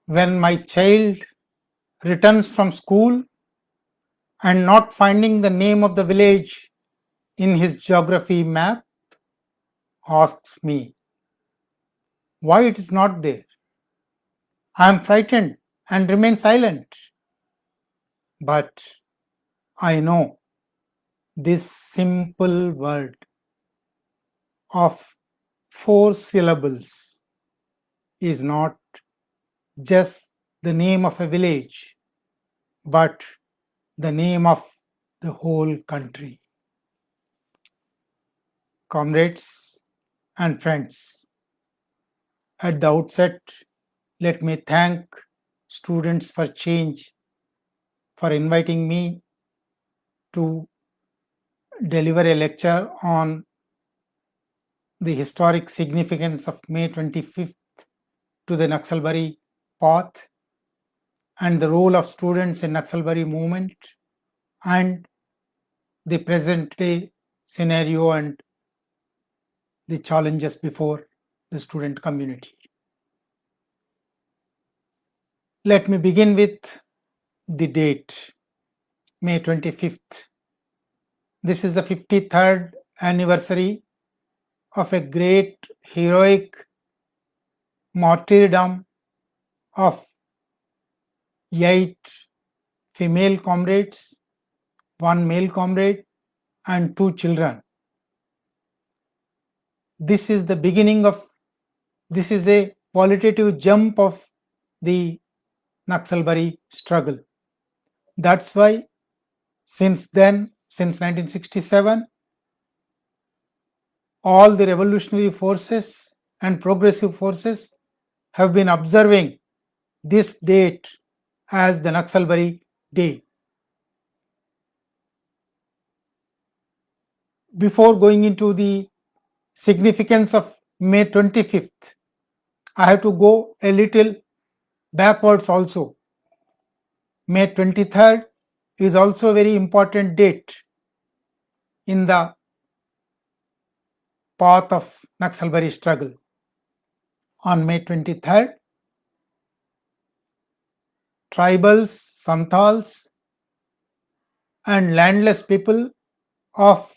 When my child returns from school and not finding the name of the village in his geography map, asks me why it is not there. I am frightened and remain silent. But I know this simple word of 4 syllables is not just the name of a village, but the name of the whole country. Comrades and friends, at the outset, let me thank Students for Change for inviting me to deliver a lecture on the historic significance of May 25th to the Naxalbari path and the role of students in Naxalbari movement and the present day scenario and the challenges before the student community. Let me begin with the date, May 25th. This is the 53rd anniversary of a great heroic martyrdom of 8 female comrades, 1 male comrade, and 2 children. This is a qualitative jump of the Naxalbari struggle. That's why since 1967, all the revolutionary forces and progressive forces have been observing this date as the Naxalbari Day. Before going into the significance of May 25th, I have to go a little backwards also. May 23rd is also a very important date in the path of Naxalbari struggle. On May 23rd, tribals, Santals, and landless people of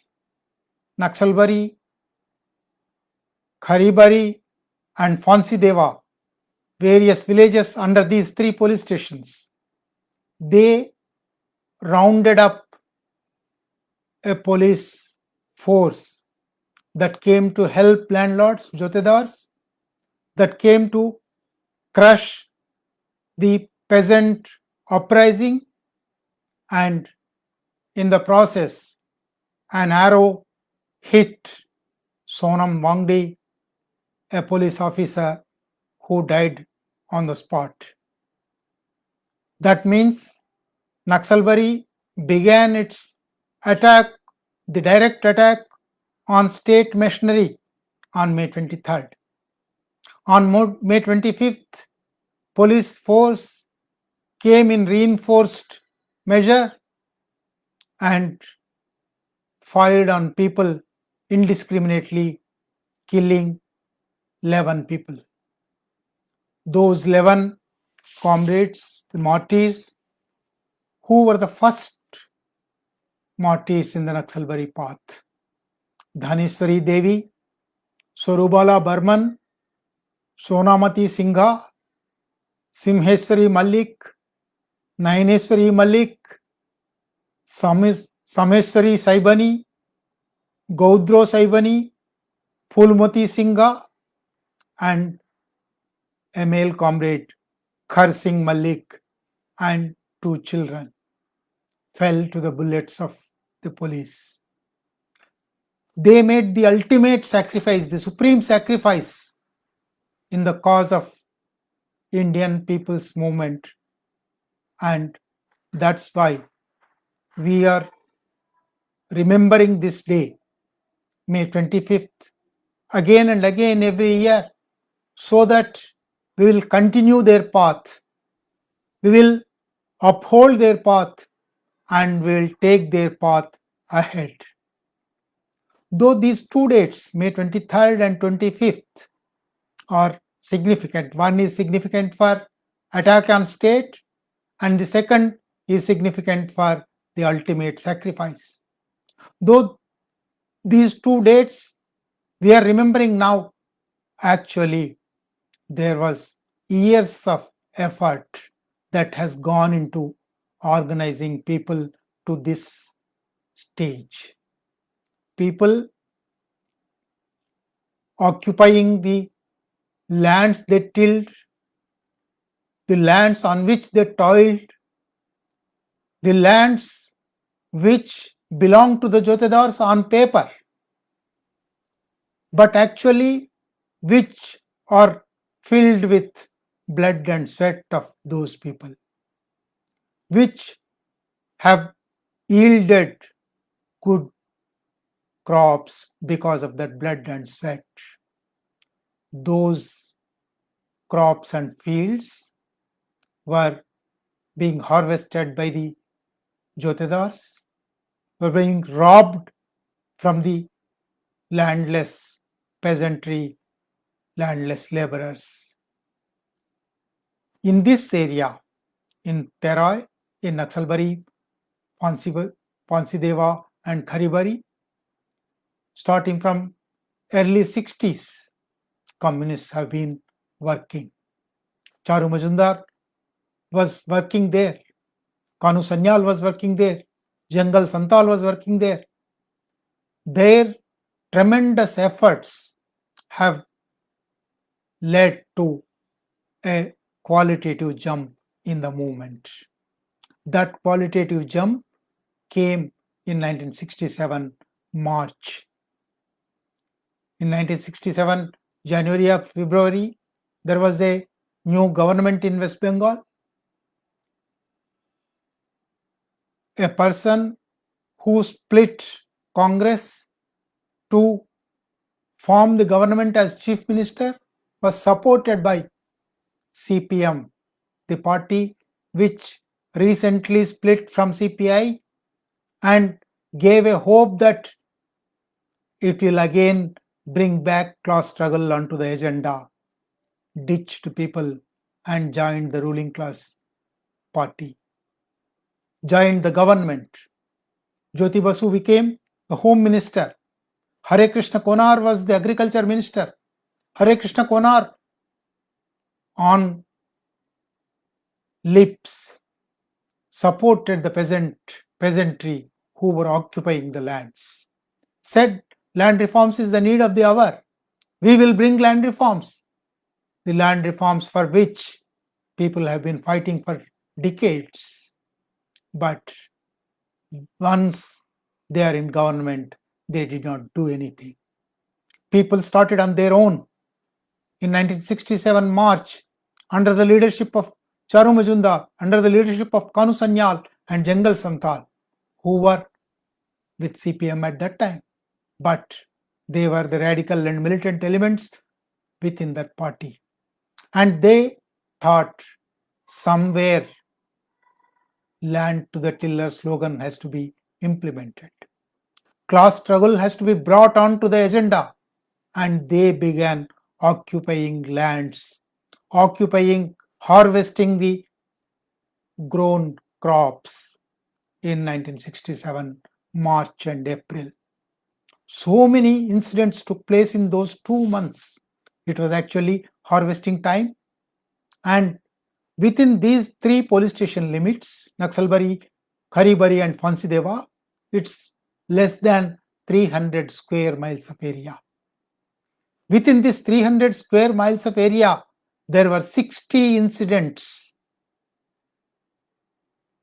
Naxalbari, Kharibari, and Fonsideva, various villages under these 3 police stations, they rounded up a police force that came to help landlords, jotedars, that came to crush the peasant uprising, and in the process, an arrow hit Sonam Wangde, a police officer who died on the spot. That means Naxalbari began its attack, the direct attack on state machinery on May 23rd. On May 25th, police force came in reinforced measure and fired on people indiscriminately, killing 11 people. Those 11 comrades, the martyrs, who were the first martyrs in the Naxalbari path: Dhaneswari Devi, Sorubala Burman, Sonamati Singha, Simheswari Malik, Nayaneswari Malik, Sameswari Saibani, Gaudro Saibani, Phulmati Singha, and a male comrade, Khar Singh Malik, and 2 children fell to the bullets of the police. They made the ultimate sacrifice, the supreme sacrifice in the cause of Indian people's movement, and that's why we are remembering this day, May 25th, again and again every year, so that we will continue their path, we will uphold their path, and we will take their path ahead. Though these 2 dates, May 23rd and 25th, are significant. One is significant for attack on state, and the second is significant for the ultimate sacrifice. Though these two dates we are remembering now, actually there was years of effort that has gone into organizing people to this stage. People occupying the lands they tilled, the lands on which they toiled, the lands which belong to the Jotedars on paper, but actually which are filled with blood and sweat of those people, which have yielded good crops because of that blood and sweat. Those crops and fields were being harvested by the Jotedars, were being robbed from the landless peasantry, landless laborers. In this area, in Terai, in Naxalbari, Ponsideva and Kharibari, starting from early 60s, communists have been working. Charu Majumdar was working there. Kanu Sanyal was working there. Jangal Santal was working there. Their tremendous efforts have led to a qualitative jump in the movement. That qualitative jump came in 1967 March. In 1967 January or February, there was a new government in West Bengal. A person who split Congress to form the government as chief minister was supported by CPM, the party which recently split from CPI and gave a hope that it will again bring back class struggle onto the agenda, ditched people and joined the ruling class party, joined the government. Jyoti Basu became the home minister. Hare Krishna Konar was the agriculture minister. Hare Krishna Konar on lips supported the peasantry who were occupying the lands. Said land reforms is the need of the hour. We will bring land reforms. The land reforms for which people have been fighting for decades. But once they are in government, they did not do anything. People started on their own. In 1967 March, under the leadership of Charu Majumdar, under the leadership of Kanu Sanyal and Jangal Santal, who were with CPM at that time, but they were the radical and militant elements within that party. And they thought somewhere land to the tiller slogan has to be implemented. Class struggle has to be brought on to the agenda. And they began occupying lands, harvesting the grown crops in 1967, March and April. So many incidents took place in those 2 months. It was actually harvesting time. And within these 3 police station limits, Naxalbari, Kharibari and Ponsideva, it's less than 300 square miles of area. Within this 300 square miles of area, there were 60 incidents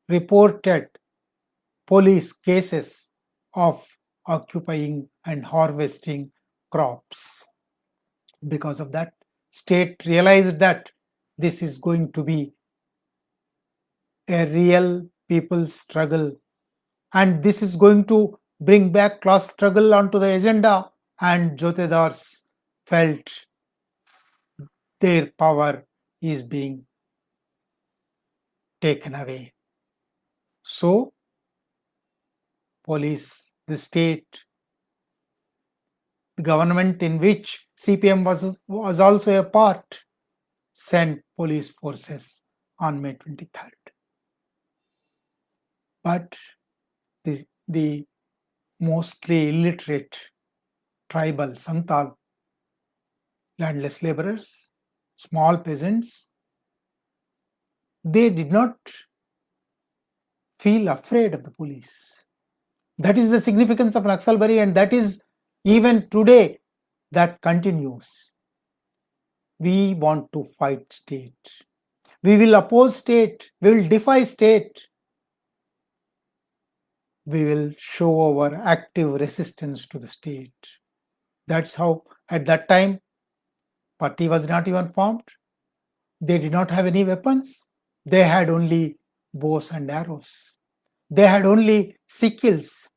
reported, police cases of occupying and harvesting crops. Because of that, state realized that this is going to be a real people's struggle, and this is going to bring back class struggle onto the agenda, and Jotedars felt their power is being taken away. So, police, the state, the government in which CPM was also a part, sent police forces on May 23rd. But the mostly illiterate tribal Santal landless laborers, small peasants, they did not feel afraid of the police. That is the significance of Naxalbari, and that is even today that continues. We want to fight state. We will oppose state. We will defy state. We will show our active resistance to the state. That's how at that time party was not even formed. They did not have any weapons. They had only bows and arrows. They had only sickles.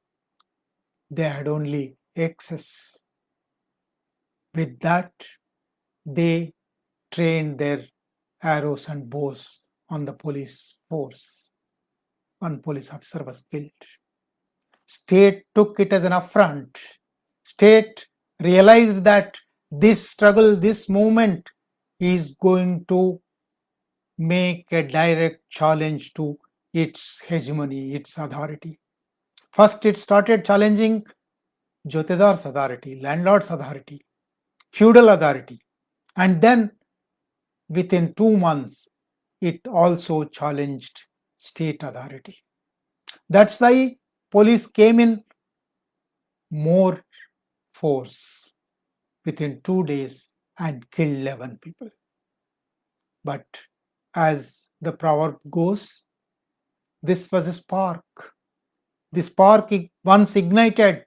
They had only axes. With that, they trained their arrows and bows on the police force. One police officer was killed. State took it as an affront. State realized that this struggle, this movement is going to make a direct challenge to its hegemony, its authority. First, it started challenging Jotedar's authority, landlord's authority, feudal authority. And then within 2 months, it also challenged state authority. That's why police came in more force within 2 days and killed 11 people. But as the proverb goes, this was a spark. The spark, once ignited,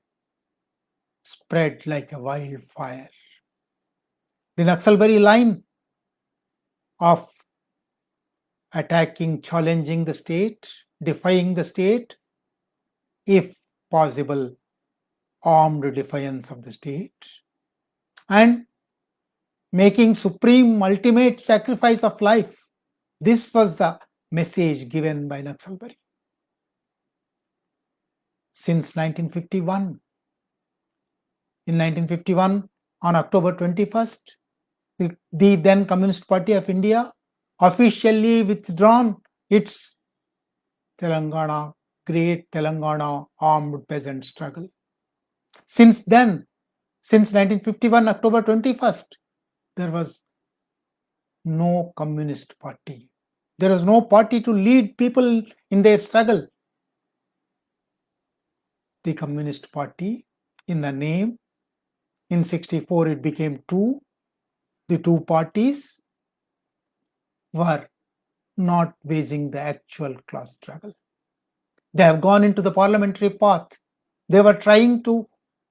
spread like a wildfire. The Naxalbari line of attacking, challenging the state, defying the state, if possible, armed defiance of the state, and making supreme, ultimate sacrifice of life. This was the message given by Naxalbari. Since 1951, in 1951, on October 21st, the then Communist Party of India officially withdrawn its Telangana, Great Telangana Armed Peasant Struggle. Since then, since 1951, October 21st, there was no Communist Party. There was no party to lead people in their struggle. The Communist Party, in the name, in 64 it became two. The two parties were not waging the actual class struggle. They have gone into the parliamentary path. They were trying to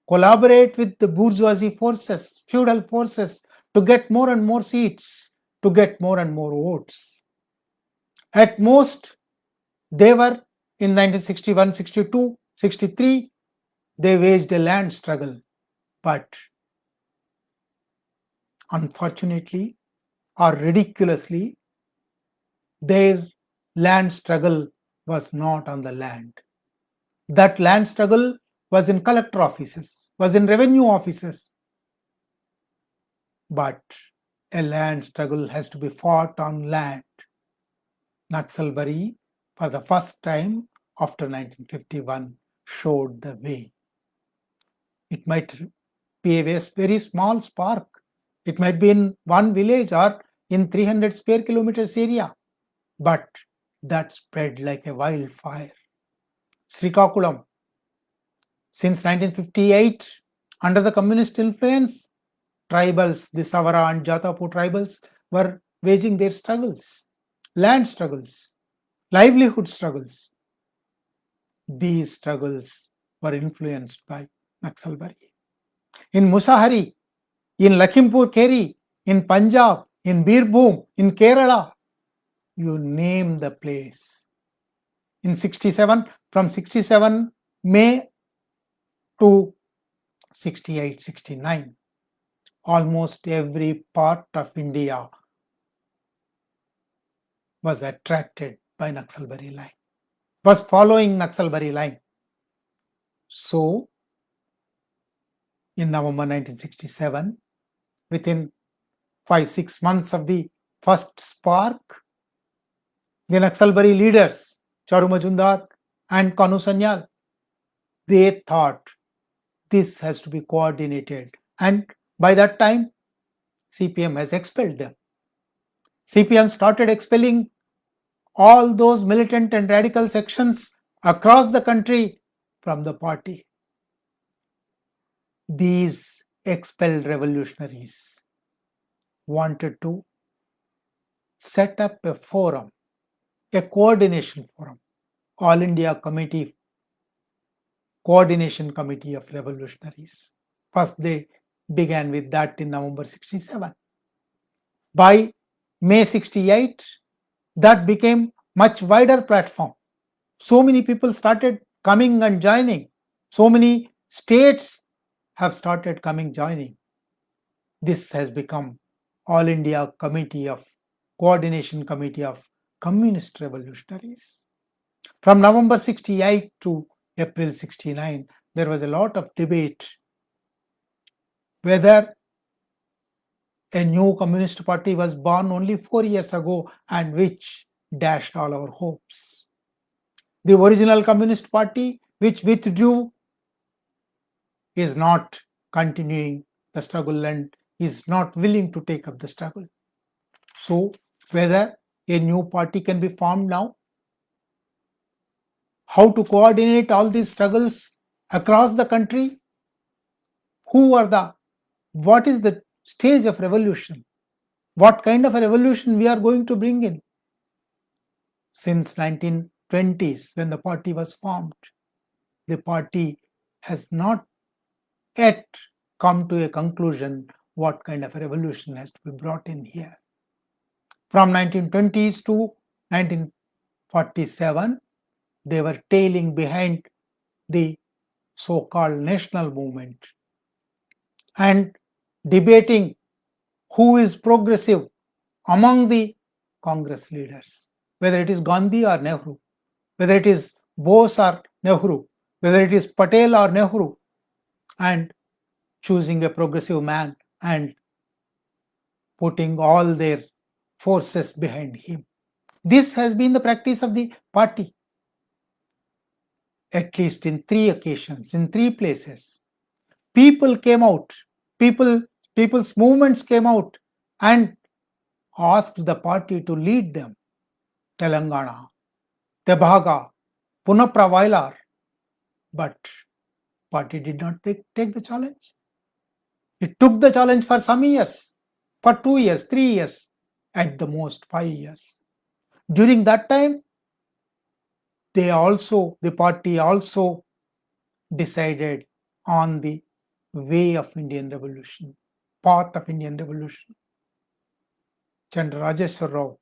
collaborate with the bourgeoisie forces, feudal forces, to get more and more seats, to get more and more votes. At most, they were in 1961, 62, 63, they waged a land struggle. But unfortunately or ridiculously, their land struggle was not on the land. That land struggle was in collector offices, was in revenue offices. But a land struggle has to be fought on land. Naxalbari, for the first time after 1951, showed the way. It might be a very small spark. It might be in one village or in 300 square kilometers area, but that spread like a wildfire. Srikakulam, since 1958, under the communist influence, tribals, the Savara and Jatapu tribals, were waging their struggles, land struggles, livelihood struggles. These struggles were influenced by Naxalbari. In Musahari, in Lakhimpur Kheri, in Punjab, in Birbhum, in Kerala, you name the place. In 67, from 67 May to 68, 69, almost every part of India was attracted by Naxalbari line, was following Naxalbari line. So, in November 1967, within 5-6 months of the first spark, The Naxalbari leaders, Charu Majumdar and Kanu Sanyal, they thought this has to be coordinated. And by that time, CPM has expelled them. CPM started expelling all those militant and radical sections across the country from the party. These expelled revolutionaries wanted to set up a forum, a coordination forum, All India Coordination Committee of Revolutionaries. First, they began with that in November 67. By May 68, that became much wider platform. So many people started coming and joining. So many states have started coming joining. This has become All India Coordination Committee of Communist Revolutionaries. From November 68 to April 69, there was a lot of debate whether a new Communist Party was born only 4 years ago and which dashed all our hopes. The original Communist Party, which withdrew, is not continuing the struggle and is not willing to take up the struggle. So, whether a new party can be formed now, how to coordinate all these struggles across the country, what is the stage of revolution, what kind of a revolution we are going to bring in. Since 1920s, when the party was formed, the party has not yet come to a conclusion what kind of a revolution has to be brought in here. From 1920s to 1947, they were tailing behind the so-called national movement and debating who is progressive among the Congress leaders, whether it is Gandhi or Nehru, whether it is Bose or Nehru, whether it is Patel or Nehru, and choosing a progressive man and putting all their forces behind him. This has been the practice of the party, at least in 3 occasions, in 3 places. People came out, people's movements came out and asked the party to lead them. Telangana, Tebaga, Punapra Vailar, but party did not take the challenge. It took the challenge for some years, for 2 years, 3 years, at the most 5 years. During that time, the party also decided on the way of Indian revolution, path of Indian revolution. Chandra Rajeshwar Rao,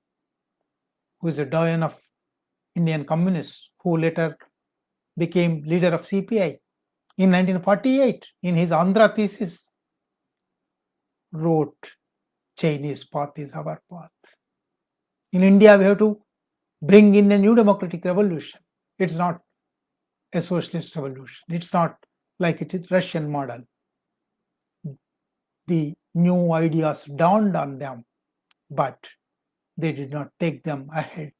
who is a doyen of Indian communists, who later became leader of CPI, in 1948, in his Andhra thesis, wrote, Chinese path is our path. In India, we have to bring in a new democratic revolution. It's not a socialist revolution. It's not like it's a Russian model. The new ideas dawned on them, but they did not take them ahead.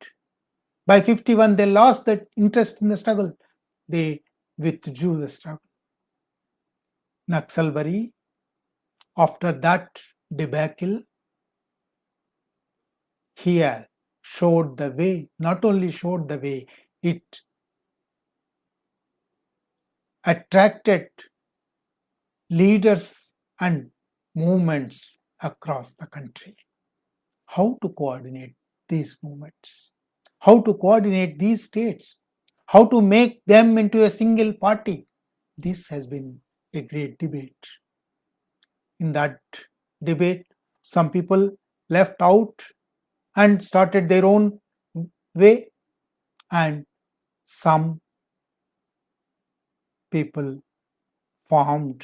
By 51, they lost that interest in the struggle. They withdrew the struggle. Naxalbari, after that debacle, here showed the way, not only showed the way, it attracted leaders and movements across the country. How to coordinate these movements? How to coordinate these states? How to make them into a single party? This has been a great debate. In that debate, some people left out and started their own way, and some people formed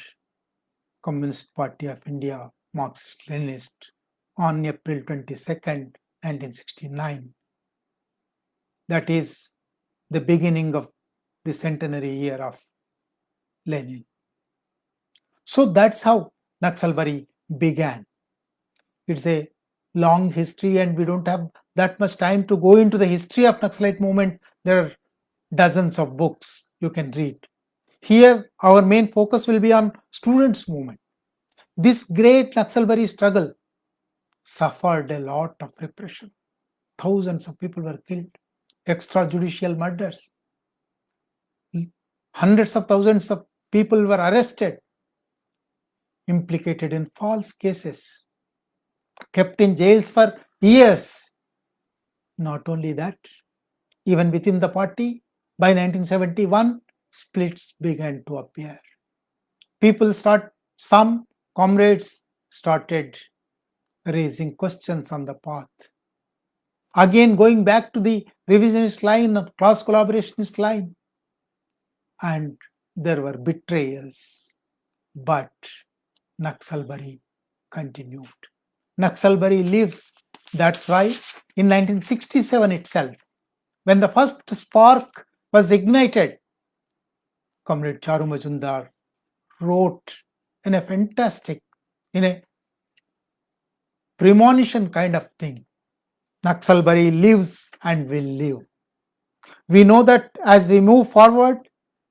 Communist Party of India, Marxist-Leninist, on April 22nd, 1969. That is the beginning of the centenary year of Lenin. So that's how Naxalbari began. It's a long history and we don't have that much time to go into the history of Naxalite movement. There are dozens of books you can read. Here, our main focus will be on students' movement. This great Naxalbari struggle suffered a lot of repression. Thousands of people were killed, extrajudicial murders. Hundreds of thousands of people were arrested, implicated in false cases, kept in jails for years. Not only that, even within the party, by 1971, splits began to appear. Some comrades started raising questions on the path. Again, going back to the revisionist line or class collaborationist line, and there were betrayals. But Naxalbari continued. Naxalbari lives. That's why in 1967 itself, when the first spark was ignited, Comrade Charu Majumdar wrote in a premonition kind of thing, Naxalbari lives and will live. We know that as we move forward,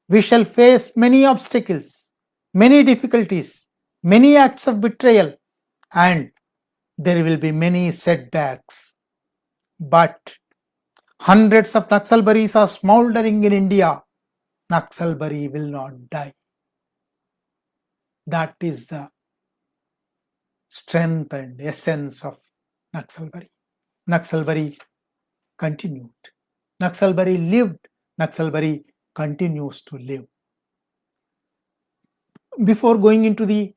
we shall face many obstacles, many difficulties, many acts of betrayal, and there will be many setbacks. But hundreds of Naxalbaris are smoldering in India. Naxalbari will not die. That is the strength and essence of Naxalbari. Naxalbari continued. Naxalbari lived. Naxalbari continues to live. Before going into the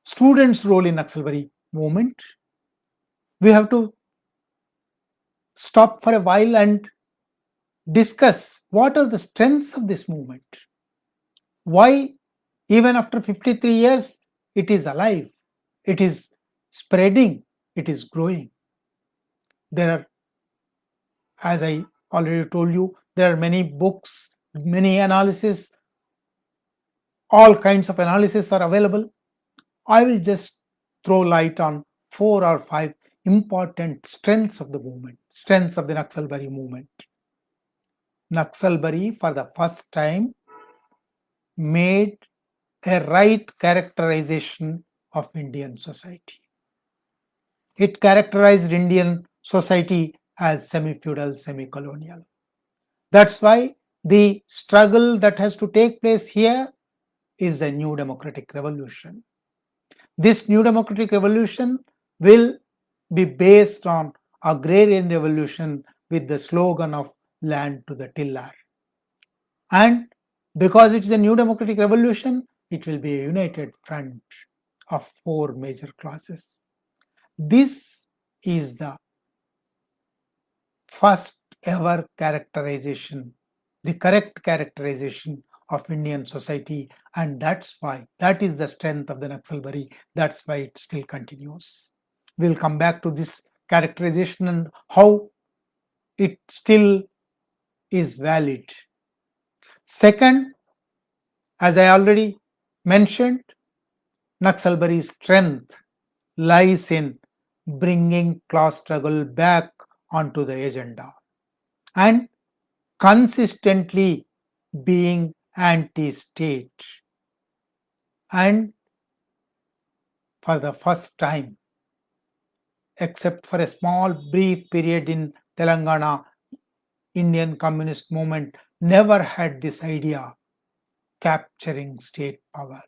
students' role in Naxalbari movement, we have to stop for a while and discuss what are the strengths of this movement. Why, even after 53 years, it is alive, it is spreading, it is growing. There are, as I already told you, there are many books, many analysis, all kinds of analysis are available. I will just throw light on 4 or 5 important strengths of the movement, strengths of the Naxalbari movement. Naxalbari, for the first time, made a right characterization of Indian society. It characterized Indian society as semi-feudal, semi-colonial. That's why the struggle that has to take place here is a new democratic revolution. This new democratic revolution will be based on agrarian revolution with the slogan of land to the tiller. And because it is a new democratic revolution, it will be a united front of 4 major classes. This is the first ever characterization, the correct characterization of Indian society, and that's why that is the strength of the Naxalbari. That's why it still continues. We'll come back to this characterization and how it still is valid. Second, as I already mentioned, Naxalbari's strength lies in bringing class struggle back onto the agenda and consistently being anti-state. And for the first time, except for a small brief period in Telangana, Indian communist movement never had this idea, capturing state power.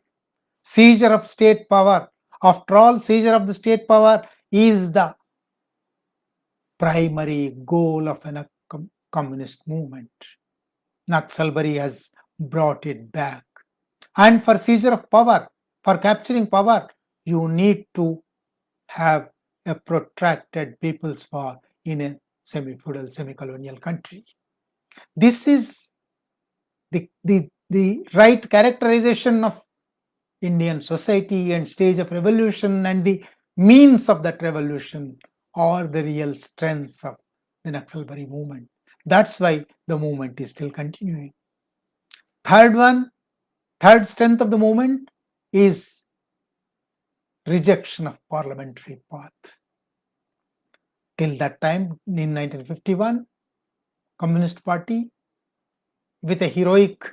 Seizure of state power. After all, seizure of the state power is the primary goal of a communist movement. Naxalbari has brought it back. And for seizure of power, for capturing power, you need to have a protracted people's war in a semi-feudal, semi-colonial country. This is the right characterization of Indian society and stage of revolution, and the means of that revolution are the real strengths of the Naxalbari movement. That's why the movement is still continuing. Third strength of the movement is rejection of parliamentary path. Till that time, in 1951, Communist Party, with a heroic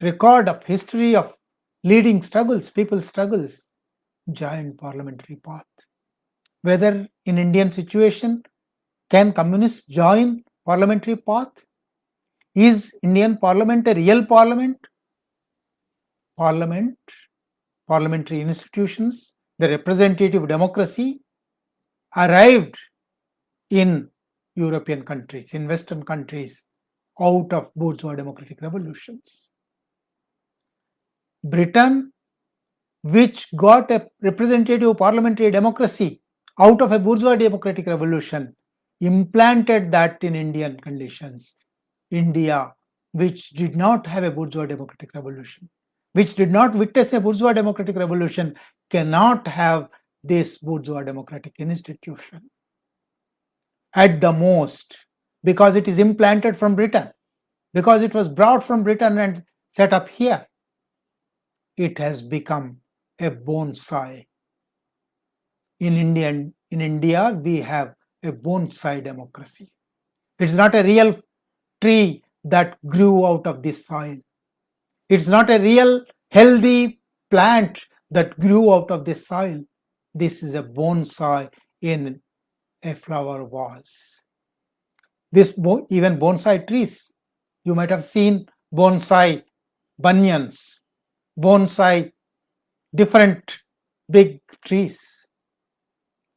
record of history of leading struggles, people's struggles, joined parliamentary path. Whether in Indian situation, can communists join parliamentary path? Is Indian parliament a real parliament? Parliamentary institutions, the representative democracy arrived in European countries, in Western countries, out of bourgeois democratic revolutions. Britain, which got a representative parliamentary democracy out of a bourgeois democratic revolution, implanted that in Indian conditions. India, which did not have a bourgeois democratic revolution, which did not witness a bourgeois democratic revolution, cannot have this bourgeois democratic institution. At the most, because it is implanted from Britain, because it was brought from Britain and set up here, it has become a bonsai. In India, we have a bonsai democracy. It's not a real tree that grew out of this soil. It's not a real healthy plant that grew out of this soil. This is a bonsai in a flower vase. Even bonsai trees, you might have seen bonsai banyans, bonsai different big trees.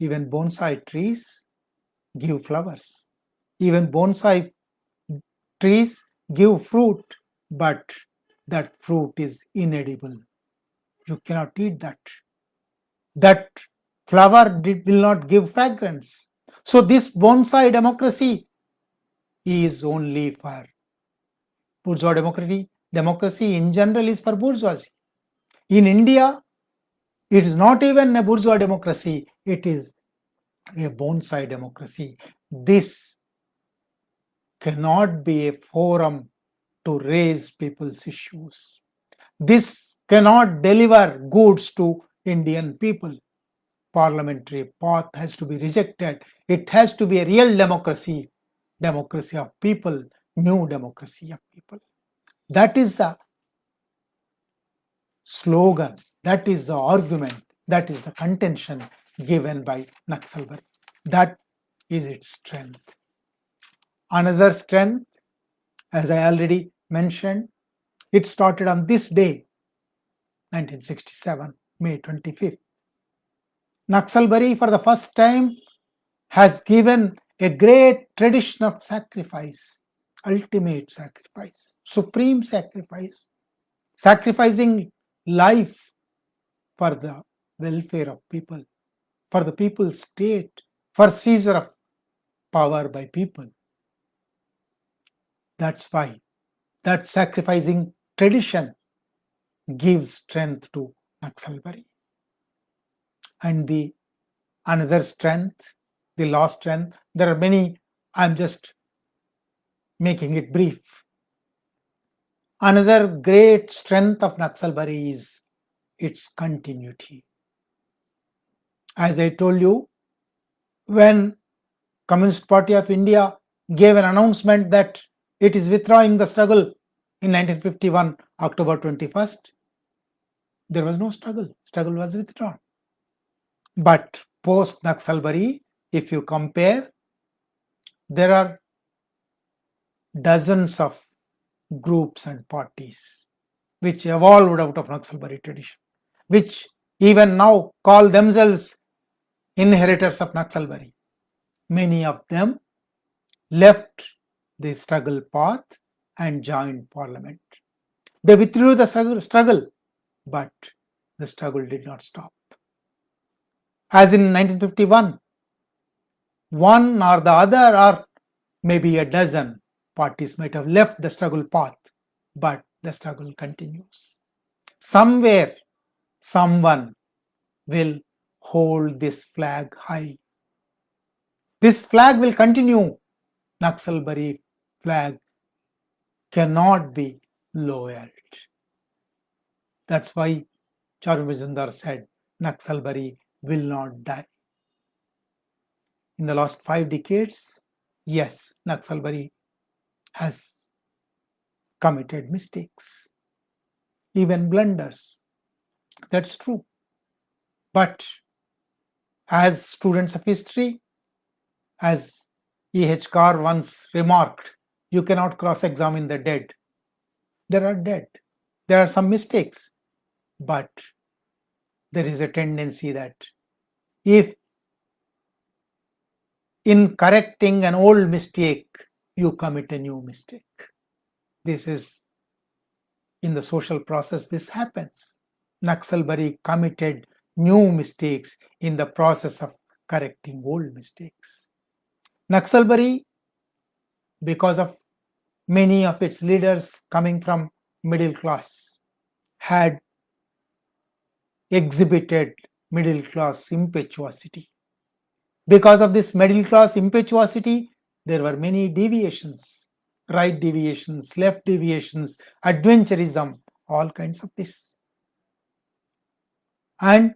Even bonsai trees give flowers. Even bonsai trees give fruit, but that fruit is inedible. You cannot eat that. That flower will not give fragrance. So this bonsai democracy is only for bourgeois democracy. Democracy in general is for bourgeoisie. In India, it is not even a bourgeois democracy, it is a bonsai democracy. This cannot be a forum to raise people's issues. This cannot deliver goods to Indian people. Parliamentary path has to be rejected. It has to be a real democracy, democracy of people, new democracy of people. That is the slogan, that is the argument, that is the contention given by Naxalbari. That is its strength. Another strength, as I already mentioned, it started on this day, 1967, May 25th. Naxalbari, for the first time, has given a great tradition of sacrifice, ultimate sacrifice, supreme sacrifice, sacrificing life for the welfare of people, for the people's state, for seizure of power by people. That's why that sacrificing tradition gives strength to Naxalbari. And the another strength, the last strength, there are many, I'm just making it brief. Another great strength of Naxalbari is its continuity. As I told you, when Communist Party of India gave an announcement that it is withdrawing the struggle in 1951, October 21st, there was no struggle. Struggle was withdrawn. But post Naxalbari, if you compare, there are dozens of groups and parties which evolved out of Naxalbari tradition, which even now call themselves inheritors of Naxalbari. Many of them left the struggle path and joined parliament. They withdrew the struggle, but the struggle did not stop. As in 1951, one or the other, or maybe a dozen parties might have left the struggle path, but the struggle continues. Somewhere, someone will hold this flag high. This flag will continue. Naxalbari flag cannot be lowered. That's why Charu Majumdar said, Naxalbari will not die. in the last 5 decades, yes, Naxalbari has committed mistakes, even blunders. That's true. But as students of history, as E.H. Carr once remarked, you cannot cross-examine the dead. There are dead. There are some mistakes, but there is a tendency that if in correcting an old mistake, you commit a new mistake. This is in the social process, this happens. Naxalbari committed new mistakes in the process of correcting old mistakes. Naxalbari, because of many of its leaders coming from middle class, had exhibited middle class impetuosity. Because of this middle class impetuosity, there were many deviations, right deviations, left deviations, adventurism, all kinds of this. And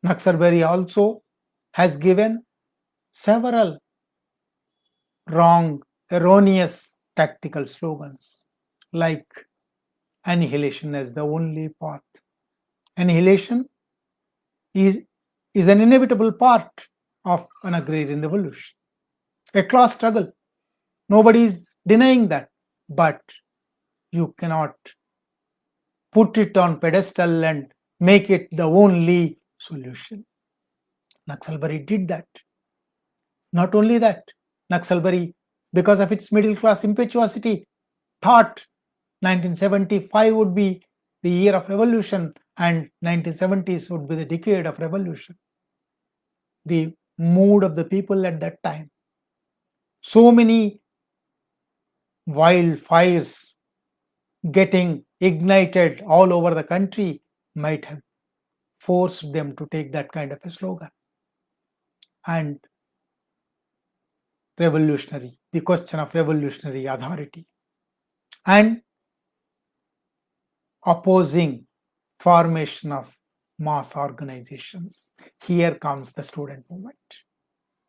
Naxalbari also has given several wrong, erroneous tactical slogans like annihilation as the only path. Annihilation is an inevitable part of an agrarian revolution, a class struggle. Nobody is denying that, but you cannot put it on pedestal and make it the only solution. Naxalbari did that. Not only that, Naxalbari, because of its middle class impetuosity, thought 1975 would be the year of revolution and 1970s would be the decade of revolution. The mood of the people at that time. So many wildfires getting ignited all over the country might have forced them to take that kind of a slogan. And revolutionary, the question of revolutionary authority, and opposing formation of mass organizations. Here comes the student movement.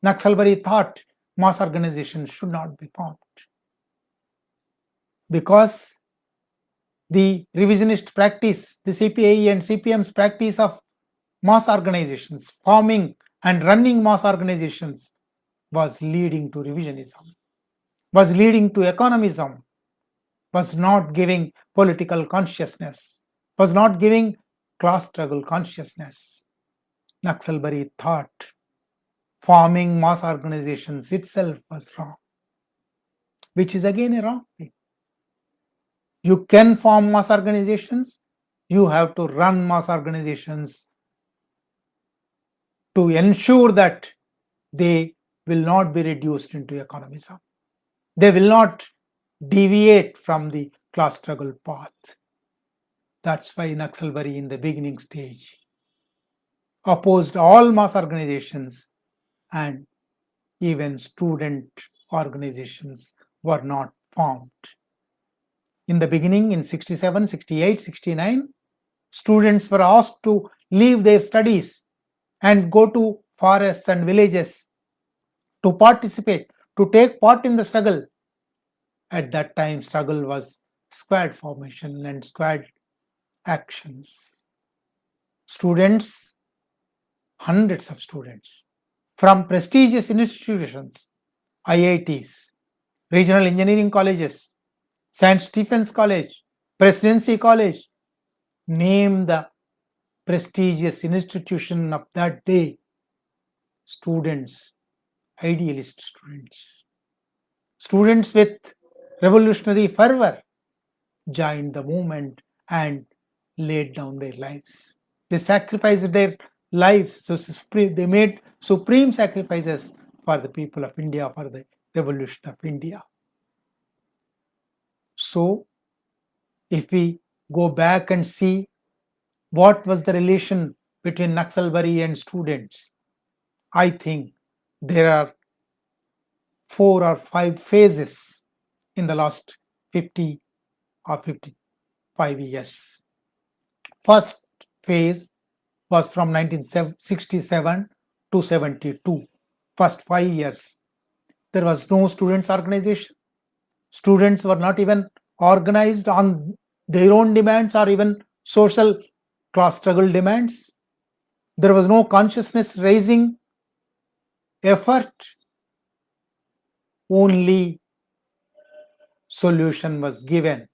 Naxalbari thought mass organizations should not be formed because the revisionist practice, the CPI and CPM's practice of mass organizations, forming and running mass organizations, was leading to revisionism, was leading to economism, was not giving political consciousness, was not giving class struggle consciousness. Naxalbari thought forming mass organizations itself was wrong, which is again a wrong thing. You can form mass organizations, you have to run mass organizations to ensure that they will not be reduced into economism. They will not deviate from the class struggle path. That's why Naxalbari in the beginning stage opposed all mass organizations, and even student organizations were not formed. In the beginning, in 67, 68, 69, students were asked to leave their studies and go to forests and villages to participate, to take part in the struggle. At that time, struggle was squad formation and squad actions. Students, hundreds of students from prestigious institutions, IITs, regional engineering colleges, St. Stephen's College, Presidency College, name the prestigious institution of that day. Students, idealist students, students with revolutionary fervor joined the movement and laid down their lives. They sacrificed their lives, so they made supreme sacrifices for the people of India, for the revolution of India. So, if we go back and see what was the relation between Naxalbari and students, I think there are 4 or 5 phases in the last 50 or 55 years. First phase was from 1967 to 72, first 5 years, there was no students' organization. Students were not even organized on their own demands or even social class struggle demands. There was no consciousness raising effort. Only solution was given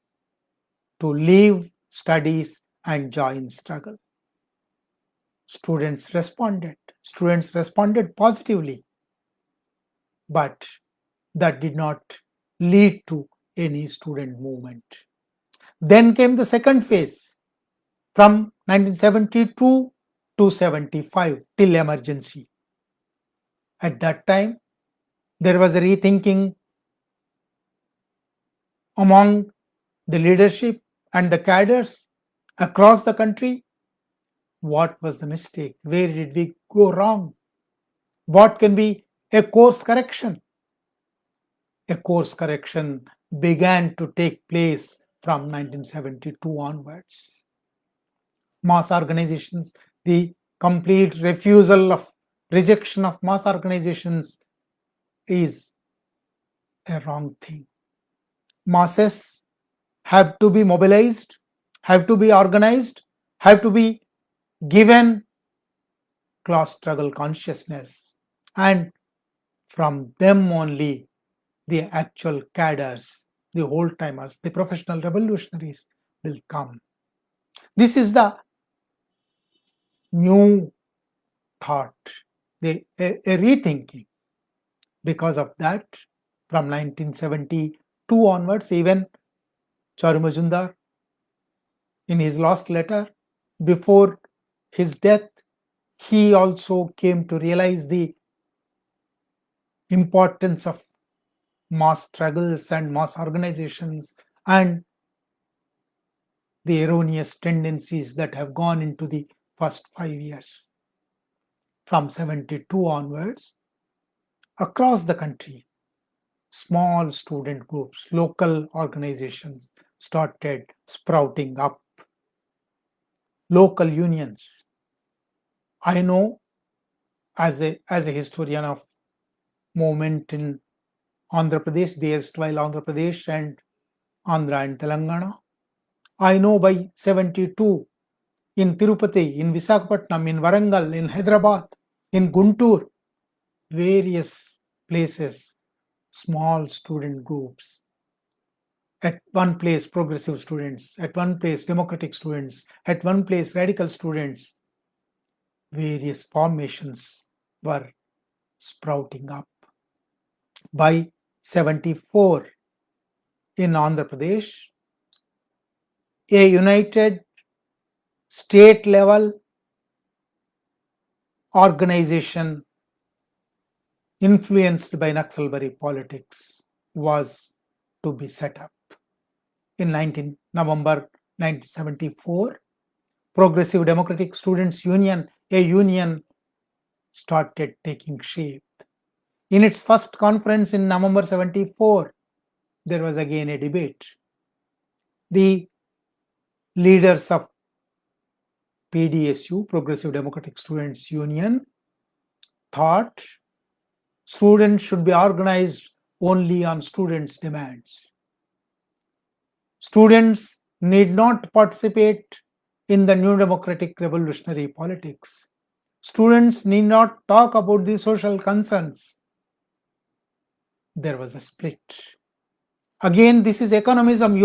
to leave studies and join struggle. Students responded positively, but that did not lead to any student movement. Then came the second phase from 1972 to 75 till emergency. At that time, there was a rethinking among the leadership and the cadres across the country. What was the mistake? Where did we go wrong? What can be a course correction? A course correction began to take place from 1972 onwards. Mass organizations, the complete refusal of rejection of mass organizations is a wrong thing. Masses have to be mobilized, have to be organized, have to be given class struggle consciousness, and from them only the actual cadres, the old timers, the professional revolutionaries will come. This is the new thought, a rethinking. Because of that, from 1972 onwards, even Charu Majumdar, in his last letter before his death, he also came to realize the importance of mass struggles and mass organizations and the erroneous tendencies that have gone into the first 5 years. From 72 onwards, across the country, small student groups, local organizations started sprouting up. Local unions. I know as a historian of movement in Andhra Pradesh, the erstwhile Andhra Pradesh and Andhra and Telangana. I know by 72 in Tirupati, in Visakhapatnam, in Warangal, in Hyderabad, in Guntur, various places, small student groups. At one place, progressive students, at one place, democratic students, at one place, radical students. Various formations were sprouting up. By 74 in Andhra Pradesh, a united state level organization influenced by Naxalbari politics was to be set up. In November 1974, Progressive Democratic Students Union, a union, started taking shape. In its first conference in November 74, there was again a debate. The leaders of PDSU, Progressive Democratic Students Union, thought students should be organized only on students' demands. Students need not participate in the new democratic revolutionary politics. Students need not talk about the social concerns. There was a split. Again, this is economism.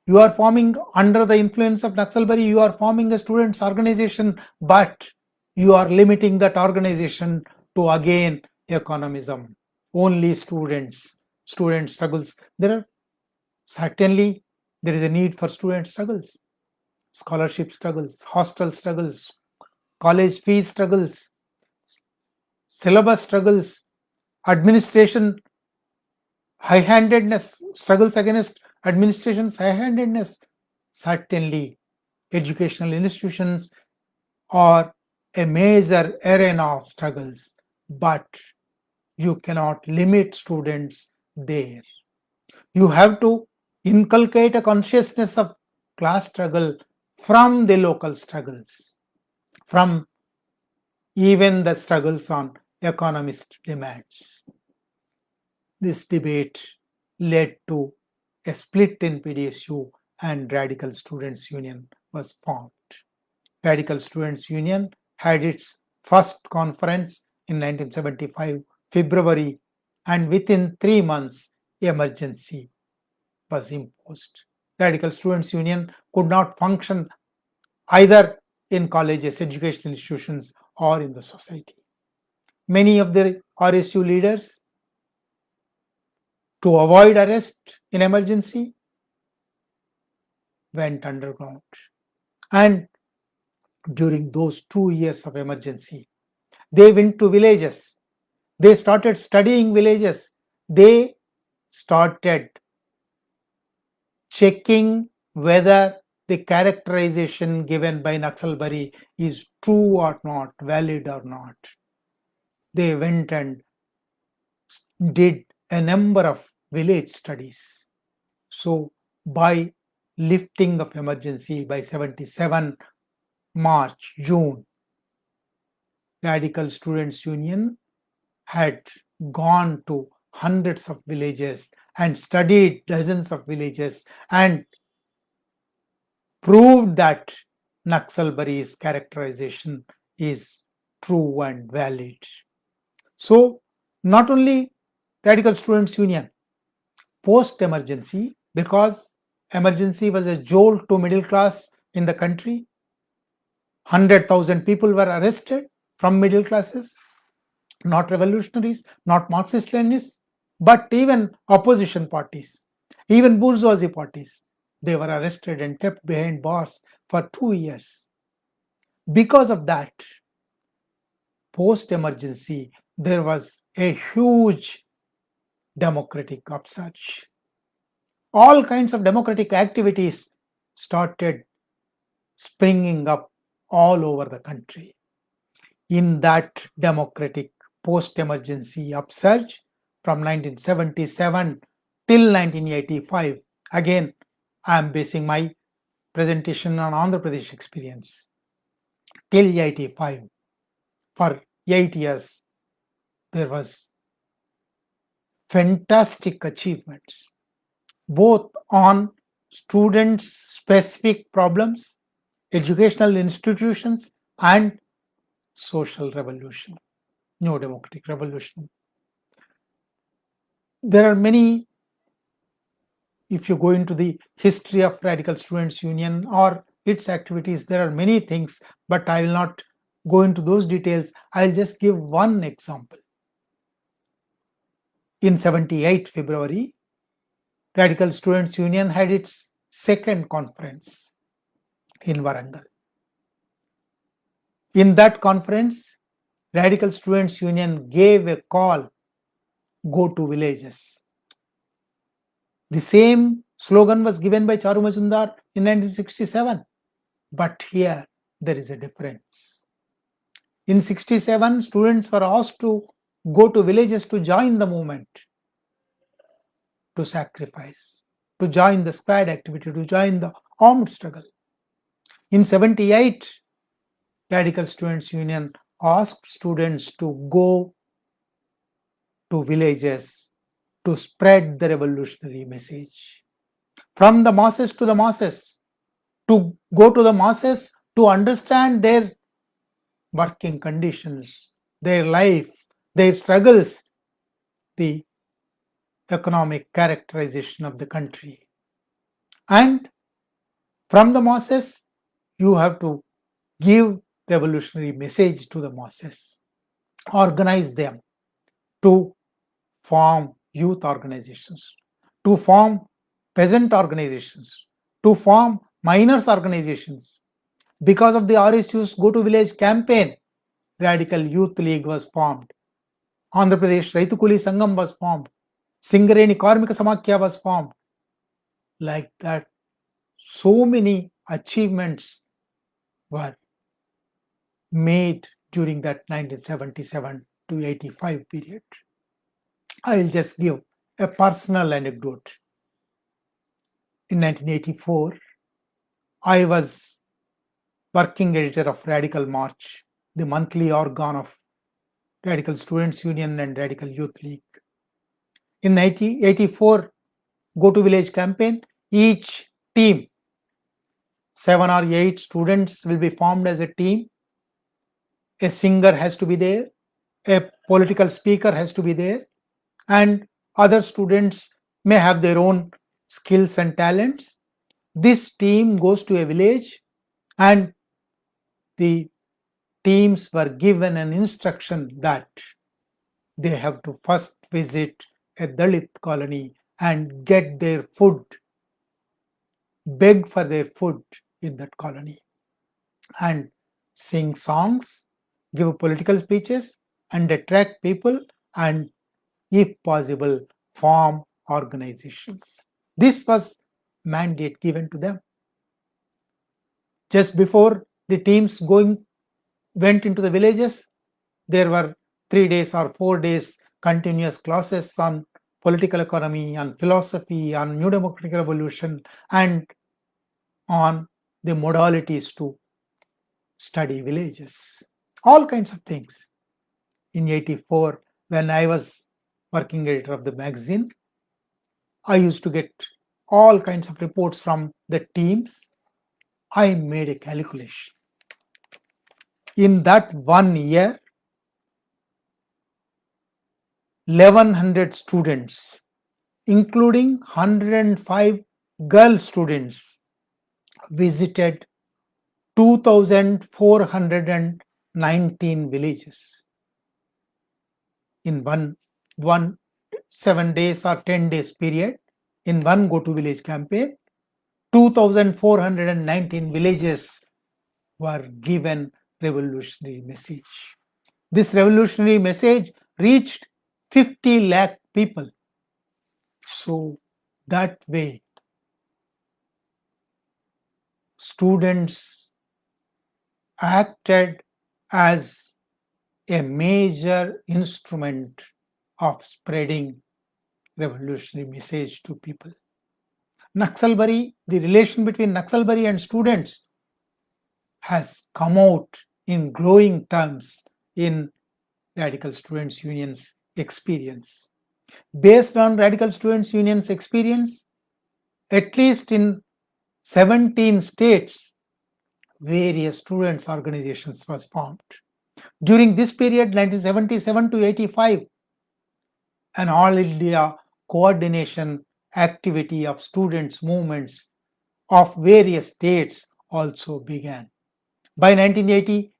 You are forming under the influence of Naxalbari, you are forming a students' organization, but you are limiting that organization to again economism. Only students, student struggles. Certainly there is a need for student struggles, scholarship struggles, hostel struggles, college fees struggles, syllabus struggles, administration high-handedness, struggles against administration's high-handedness. Certainly, educational institutions are a major arena of struggles, but you cannot limit students there. You have to inculcate a consciousness of class struggle from the local struggles, from even the struggles on economist demands. This debate led to a split in PDSU and Radical Students Union was formed. Radical Students Union had its first conference in 1975 February, and within 3 months emergency was imposed. Radical Students Union could not function either in colleges, educational institutions, or in the society. Many of the RSU leaders, to avoid arrest in emergency, went underground. And during those 2 years of emergency, they went to villages. They started studying villages. They started checking whether the characterization given by Naxalbari is true or not, valid or not. They went and did a number of village studies. So by lifting of emergency by 77 March, June, Radical Students Union had gone to hundreds of villages and studied dozens of villages and proved that Naxalbari's characterization is true and valid. So not only Radical Students Union, post-emergency, because emergency was a jolt to middle class in the country, 100,000 people were arrested from middle classes, not revolutionaries, not Marxist-Leninists, but even opposition parties, even bourgeoisie parties. They were arrested and kept behind bars for 2 years. Because of that, post-emergency, there was a huge democratic upsurge. All kinds of democratic activities started springing up all over the country. In that democratic post-emergency upsurge from 1977 till 1985, again, I am basing my presentation on Andhra Pradesh experience. Till 85, for 8 years, there was fantastic achievements, both on students' specific problems, educational institutions, and social revolution, new democratic revolution. There are many, if you go into the history of Radical Students Union or its activities, there are many things, but I will not go into those details. I'll just give one example. In 78 February, Radical Students Union had its second conference in Warangal. In that conference, Radical Students Union gave a call, go to villages. The same slogan was given by Charu Majumdar in 1967, but here there is a difference. In 67, students were asked to go to villages to join the movement, to sacrifice, to join the squad activity, to join the armed struggle. In 78, Radical Students Union asked students to go to villages to spread the revolutionary message. From the masses to the masses, to go to the masses to understand their working conditions, their life, their struggles, the economic characterization of the country. And from the masses, you have to give revolutionary message to the masses, organize them to form youth organizations, to form peasant organizations, to form miners organizations. Because of the RSU's Go to Village campaign, Radical Youth League was formed. Andhra Pradesh Raitu Kuli Sangam was formed. Singareni Karmika Samakhya was formed. Like that, so many achievements were made during that 1977 to 85 period. I will just give a personal anecdote. In 1984, I was working editor of Radical March, the monthly organ of Radical Students Union and Radical Youth League. In 1984 Go to Village campaign, each team, 7 or 8 students will be formed as a team. A singer has to be there, a political speaker has to be there, and other students may have their own skills and talents. This team goes to a village, and the teams were given an instruction that they have to first visit a Dalit colony and get their food, beg for their food in that colony, and sing songs, give political speeches, and attract people, and if possible, form organizations. This was mandate given to them. Just before the teams went into the villages, there were 3 days or 4 days continuous classes on political economy, on philosophy, on New Democratic Revolution, and on the modalities to study villages. All kinds of things. In 84, when I was working editor of the magazine, I used to get all kinds of reports from the teams. I made a calculation. In that 1 year, 1100 students, including 105 girl students, visited 2,419 villages. In one 7 days or 10 days period, in one Go to Village campaign, 2,419 villages were given revolutionary message. This revolutionary message reached 50 lakh people. So that way, students acted as a major instrument of spreading revolutionary message to people. Naxalbari, the relation between Naxalbari and students has come out in glowing terms in Radical Students Union's experience. Based on Radical Students Union's experience, at least in 17 states, various students' organizations was formed. During this period, 1977 to 85, an all India coordination activity of students' movements of various states also began. By 1980,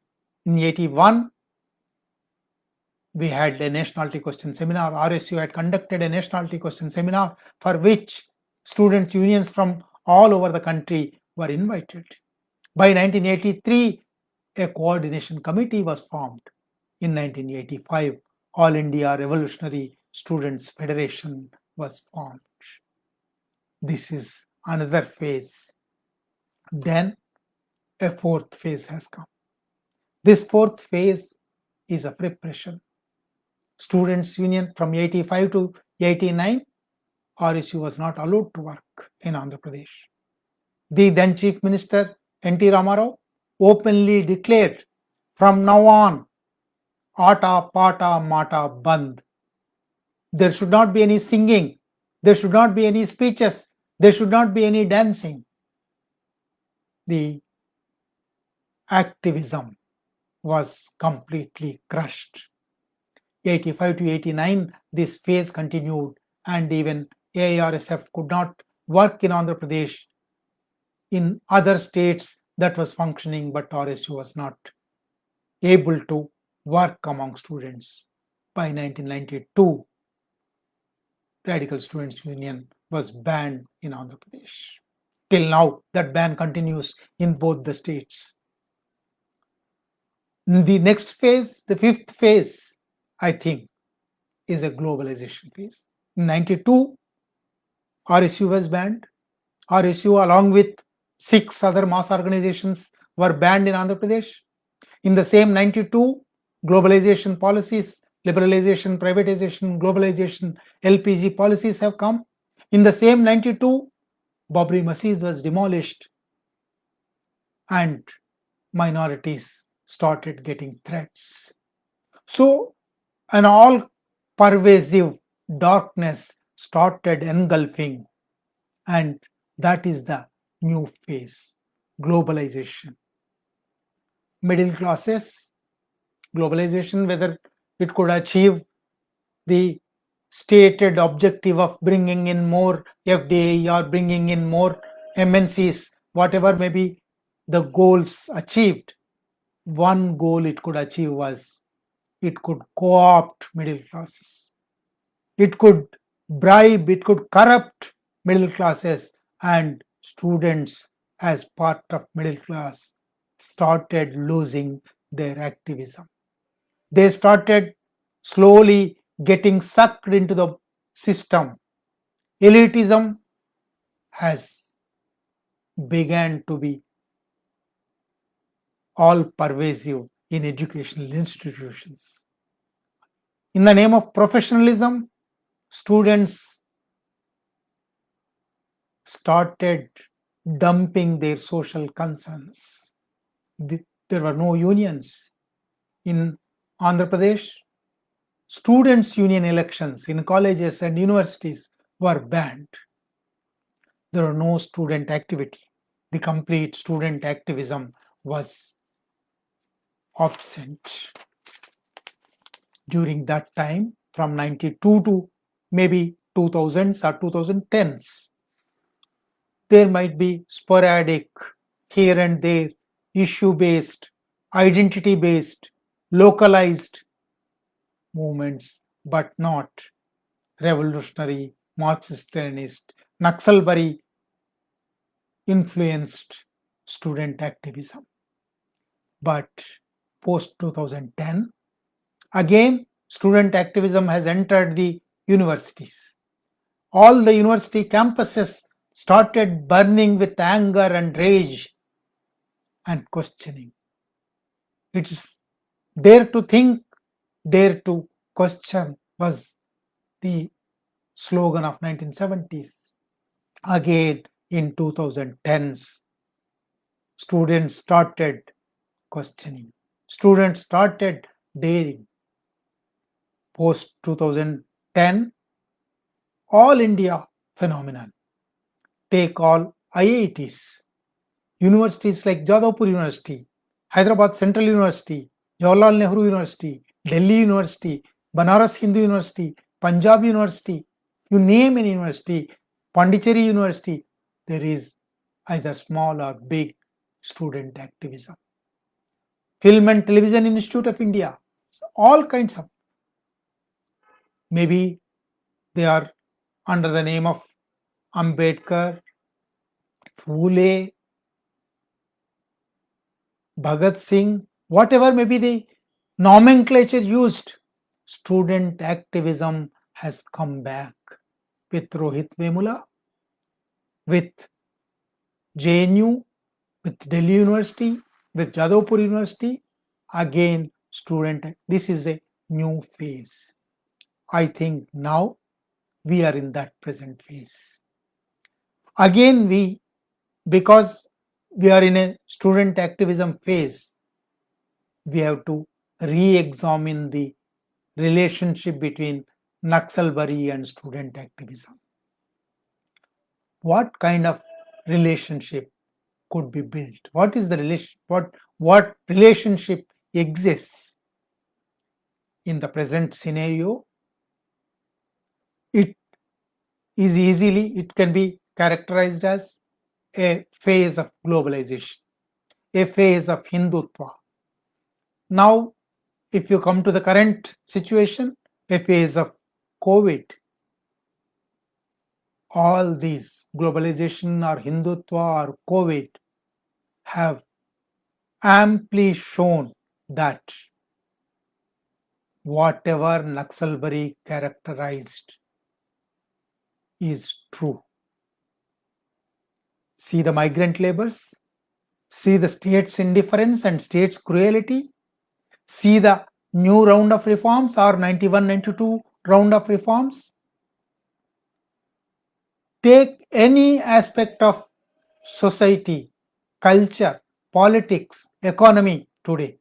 in 81, we had a nationality question seminar. RSU had conducted a nationality question seminar for which student unions from all over the country were invited. By 1983, a coordination committee was formed. In 1985, All India Revolutionary Students Federation was formed. This is another phase. Then a fourth phase has come. This fourth phase is of repression. Students' Union from 85 to 89, RSU was not allowed to work in Andhra Pradesh. The then Chief Minister N.T. Ramarao openly declared, from now on, Ata, Pata, Mata, Band. There should not be any singing, there should not be any speeches, there should not be any dancing. The activism was completely crushed. 85 to 89, this phase continued, and even AIRSF could not work in Andhra Pradesh. In other states, that was functioning, but RSU was not able to work among students. By 1992, Radical Students Union was banned in Andhra Pradesh. Till now, that ban continues in both the states. The next phase, the fifth phase, I think, is a globalization phase. In 92, RSU was banned. RSU, along with 6 other mass organizations, were banned in Andhra Pradesh. In the same 92, globalization policies, liberalization, privatization, globalization, LPG policies have come. In the same 92, Babri Masjid was demolished and minorities started getting threats. So An all pervasive darkness started engulfing, and that is the new phase, globalization. Middle classes, globalization, whether it could achieve the stated objective of bringing in more FDI or bringing in more MNCs, whatever may be the goals achieved, one goal it could achieve was it could co-opt middle classes. It could bribe, it could corrupt middle classes, and students as part of middle class started losing their activism. They started slowly getting sucked into the system. Elitism has began to be all pervasive in educational institutions. In the name of professionalism, students started dumping their social concerns. There were no unions. In Andhra Pradesh, students' union elections in colleges and universities were banned. There were no student activity. The complete student activism was absent during that time from 92 to maybe 2000s or 2010s. There might be sporadic here and there, issue based, identity based, localized movements, but not revolutionary, Marxist-Leninist, Naxalbari influenced student activism. But post 2010, again, student activism has entered the universities. All the university campuses started burning with anger and rage and questioning. It's dare to think, dare to question was the slogan of 1970s. Again, in 2010s, students started questioning. Students started daring. Post 2010, all India phenomenon. Take all IITs, universities like Jadavpur University, Hyderabad Central University, Jawaharlal Nehru University, Delhi University, Banaras Hindu University, Punjab University, you name any university, Pondicherry University, there is either small or big student activism. Film and Television Institute of India, so all kinds of, maybe they are under the name of Ambedkar, Phule, Bhagat Singh, whatever may be the nomenclature used, student activism has come back with Rohit Vemula, with JNU, with Delhi University, with Jadavpur University. Again, student, this is a new phase. I think now we are in that present phase. Again, because we are in a student activism phase, we have to re-examine the relationship between Naxalbari and student activism. What kind of relationship could be built? What is the relation? What relationship exists in the present scenario? It is easily, it can be characterized as a phase of globalization, a phase of Hindutva. Now, if you come to the current situation, a phase of COVID, all these globalization or Hindutva or COVID have amply shown that whatever Naxalbari characterized is true. See the migrant labors, see the state's indifference and state's cruelty, see the new round of reforms or 91-92 round of reforms. Take any aspect of society, culture, politics, economy today.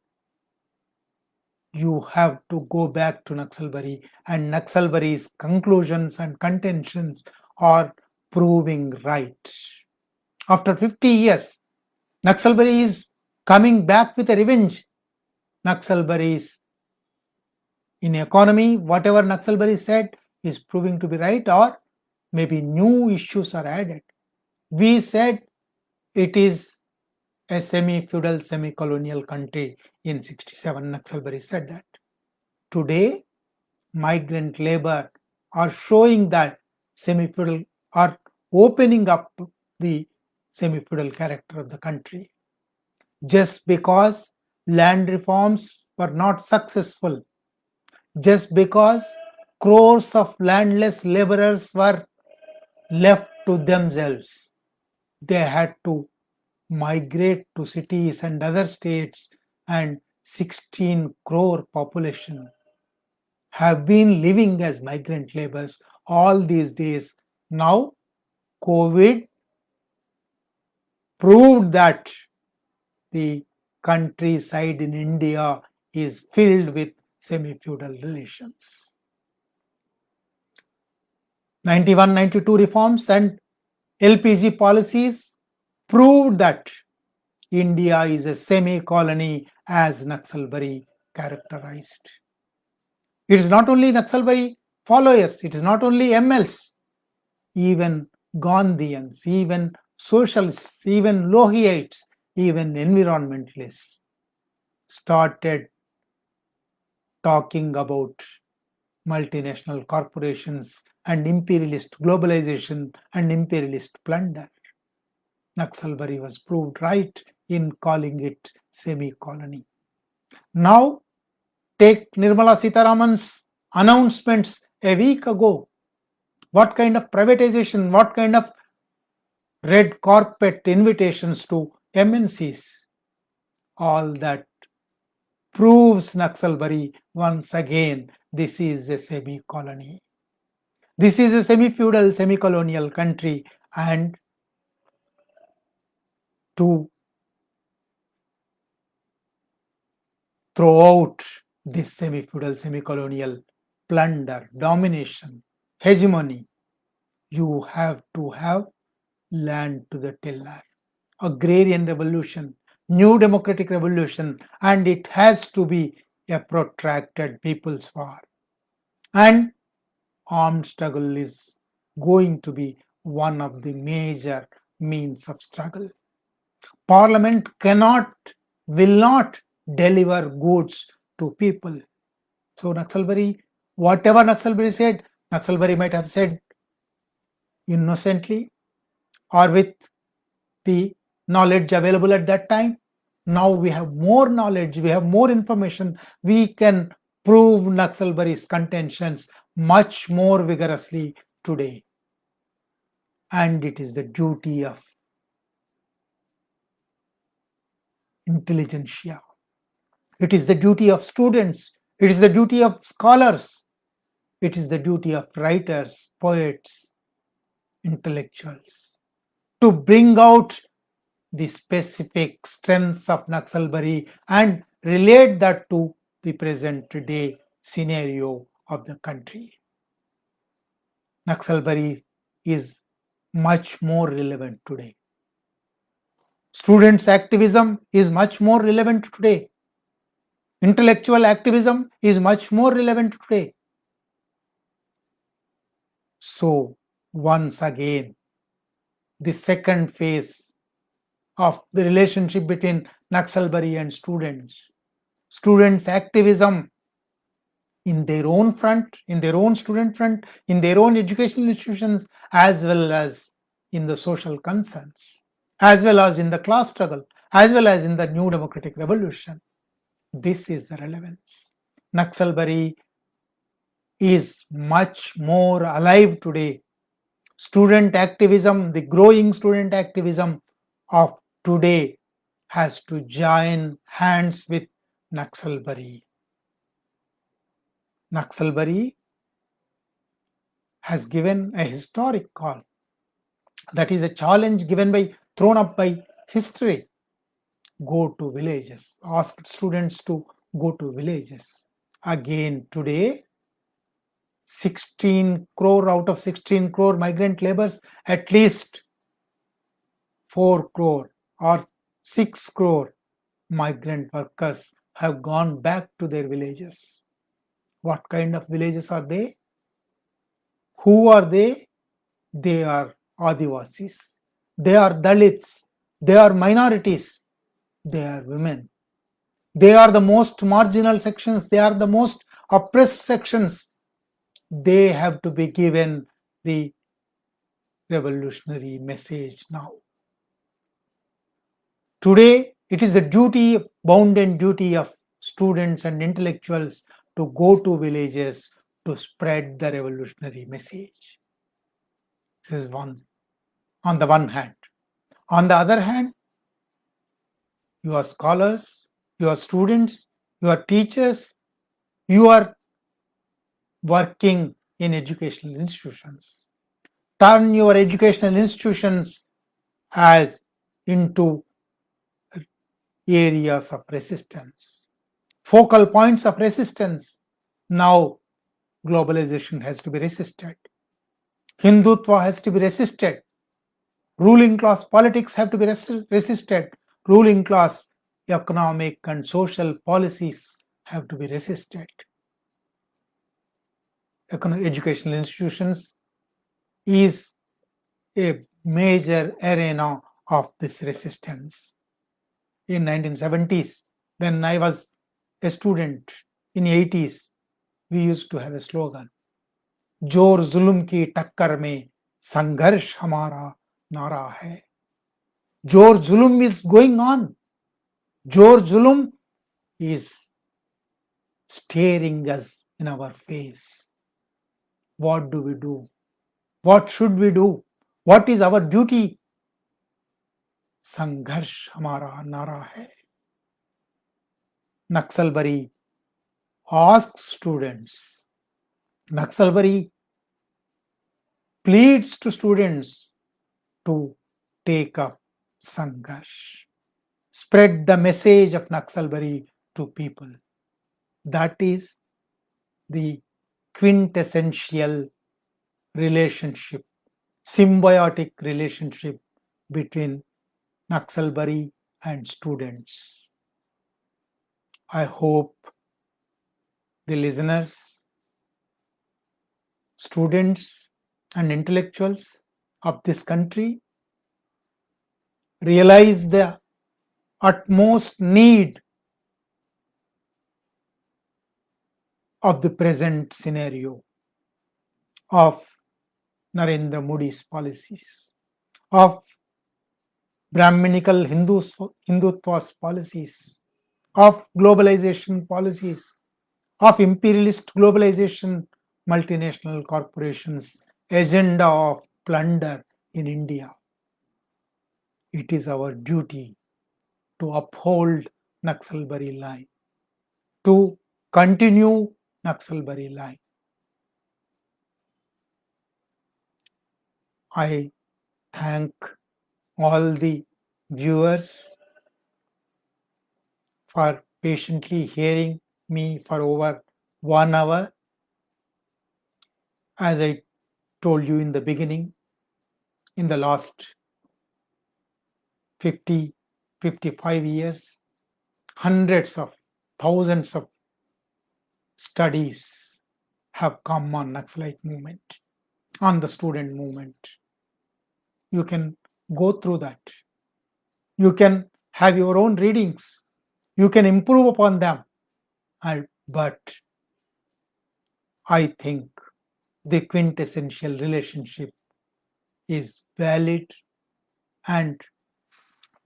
you have to go back to Naxalbari, and Naxalbari's conclusions and contentions are proving right. After 50 years, Naxalbari is coming back with a revenge. Naxalbari is in economy, whatever Naxalbari said is proving to be right, or maybe new issues are added. We said it is a semi-feudal, semi-colonial country in 67. Naxalbari said that. Today, migrant labor are showing that semi-feudal are opening up the semi-feudal character of the country. Just because land reforms were not successful, just because crores of landless laborers were left to themselves, they had to migrate to cities and other states, and 16 crore population have been living as migrant laborers all these days. Now, COVID proved that the countryside in India is filled with semi-feudal relations. 91-92 reforms and LPG policies proved that India is a semi-colony as Naxalbari characterized. It is not only Naxalbari followers, it is not only MLs, even Gandhians, even socialists, even Lohiites, even environmentalists started talking about multinational corporations and imperialist globalization and imperialist plunder. Naxalbari was proved right in calling it semi-colony. Now, take Nirmala Sitharaman's announcements a week ago. What kind of privatization, what kind of red carpet invitations to MNCs? All that proves Naxalbari once again, this is a semi-colony. This is a semi-feudal, semi-colonial country, and to throw out this semi-feudal, semi-colonial plunder, domination, hegemony, you have to have land to the tiller. Agrarian revolution, new democratic revolution, and it has to be a protracted people's war. And armed struggle is going to be one of the major means of struggle. Parliament cannot, will not deliver goods to people. So Naxalbari, whatever Naxalbari said, Naxalbari might have said innocently or with the knowledge available at that time. Now we have more knowledge, we have more information, we can prove Naxalbari's contentions much more vigorously today. And it is the duty of intelligentsia. It is the duty of students. It is the duty of scholars. It is the duty of writers, poets, intellectuals to bring out the specific strengths of Naxalbari and relate that to the present day scenario of the country. Naxalbari is much more relevant today. Students' activism is much more relevant today. Intellectual activism is much more relevant today. So, once again, the second phase of the relationship between Naxalbari and students. Students' activism in their own front, in their own student front, in their own educational institutions, as well as in the social concerns, as well as in the class struggle, as well as in the new democratic revolution. This is the relevance. Naxalbari is much more alive today. Student activism, the growing student activism of today has to join hands with Naxalbari. Naxalbari has given a historic call. That is a challenge thrown up by history. Go to villages, ask students to go to villages. Again, today, 16 crore out of 16 crore migrant laborers, at least 4 crore or 6 crore migrant workers have gone back to their villages. What kind of villages are they? Who are they? They are Adivasis. They are Dalits. They are minorities. They are women. They are the most marginal sections. They are the most oppressed sections. They have to be given the revolutionary message now. Today, it is a duty, bounden duty of students and intellectuals to go to villages to spread the revolutionary message. This is one, on the one hand. On the other hand, you are scholars, you are students, you are teachers, you are working in educational institutions. Turn your educational institutions as into areas of resistance, focal points of resistance. Now, globalization has to be resisted. Hindutva has to be resisted. Ruling class politics have to be resisted. Ruling class economic and social policies have to be resisted. Educational institutions is a major arena of this resistance. In 1970s, when I was a student, in 80s, we used to have a slogan, जोर जुल्म की टक्कर में संघर्ष हमारा नारा है. जोर जुल्म is going on. जोर जुल्म is staring us in our face. What do we do? What should we do? What is our duty? संघर्ष हमारा नारा है. Naxalbari asks students, Naxalbari pleads to students to take up Sangharsh. Spread the message of Naxalbari to people. That is the quintessential relationship, symbiotic relationship between Naxalbari and students. I hope the listeners, students, and intellectuals of this country realize the utmost need of the present scenario of Narendra Modi's policies, of Brahminical Hindutva's policies, of globalization policies, of imperialist globalization, multinational corporations' agenda of plunder in India. It is our duty to uphold Naxalbari line, to continue Naxalbari line. I thank all the viewers for patiently hearing me for over 1 hour. As I told you in the beginning, in the last 50, 55 years, hundreds of thousands of studies have come on Naxalite movement, on the student movement. You can go through that. You can have your own readings. You can improve upon them. But I think the quintessential relationship is valid, and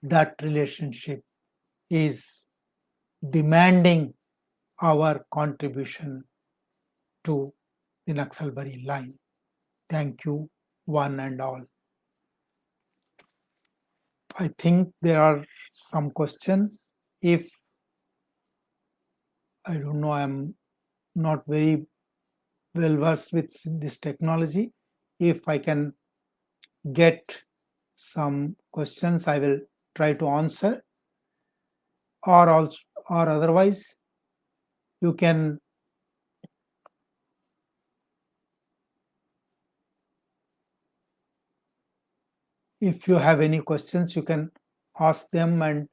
that relationship is demanding our contribution to the Naxalbari line. Thank you, one and all. I think there are some questions. If I don't know, I'm not very well versed with this technology. If I can get some questions, I will try to answer, or otherwise you can if you have any questions, you can ask them, and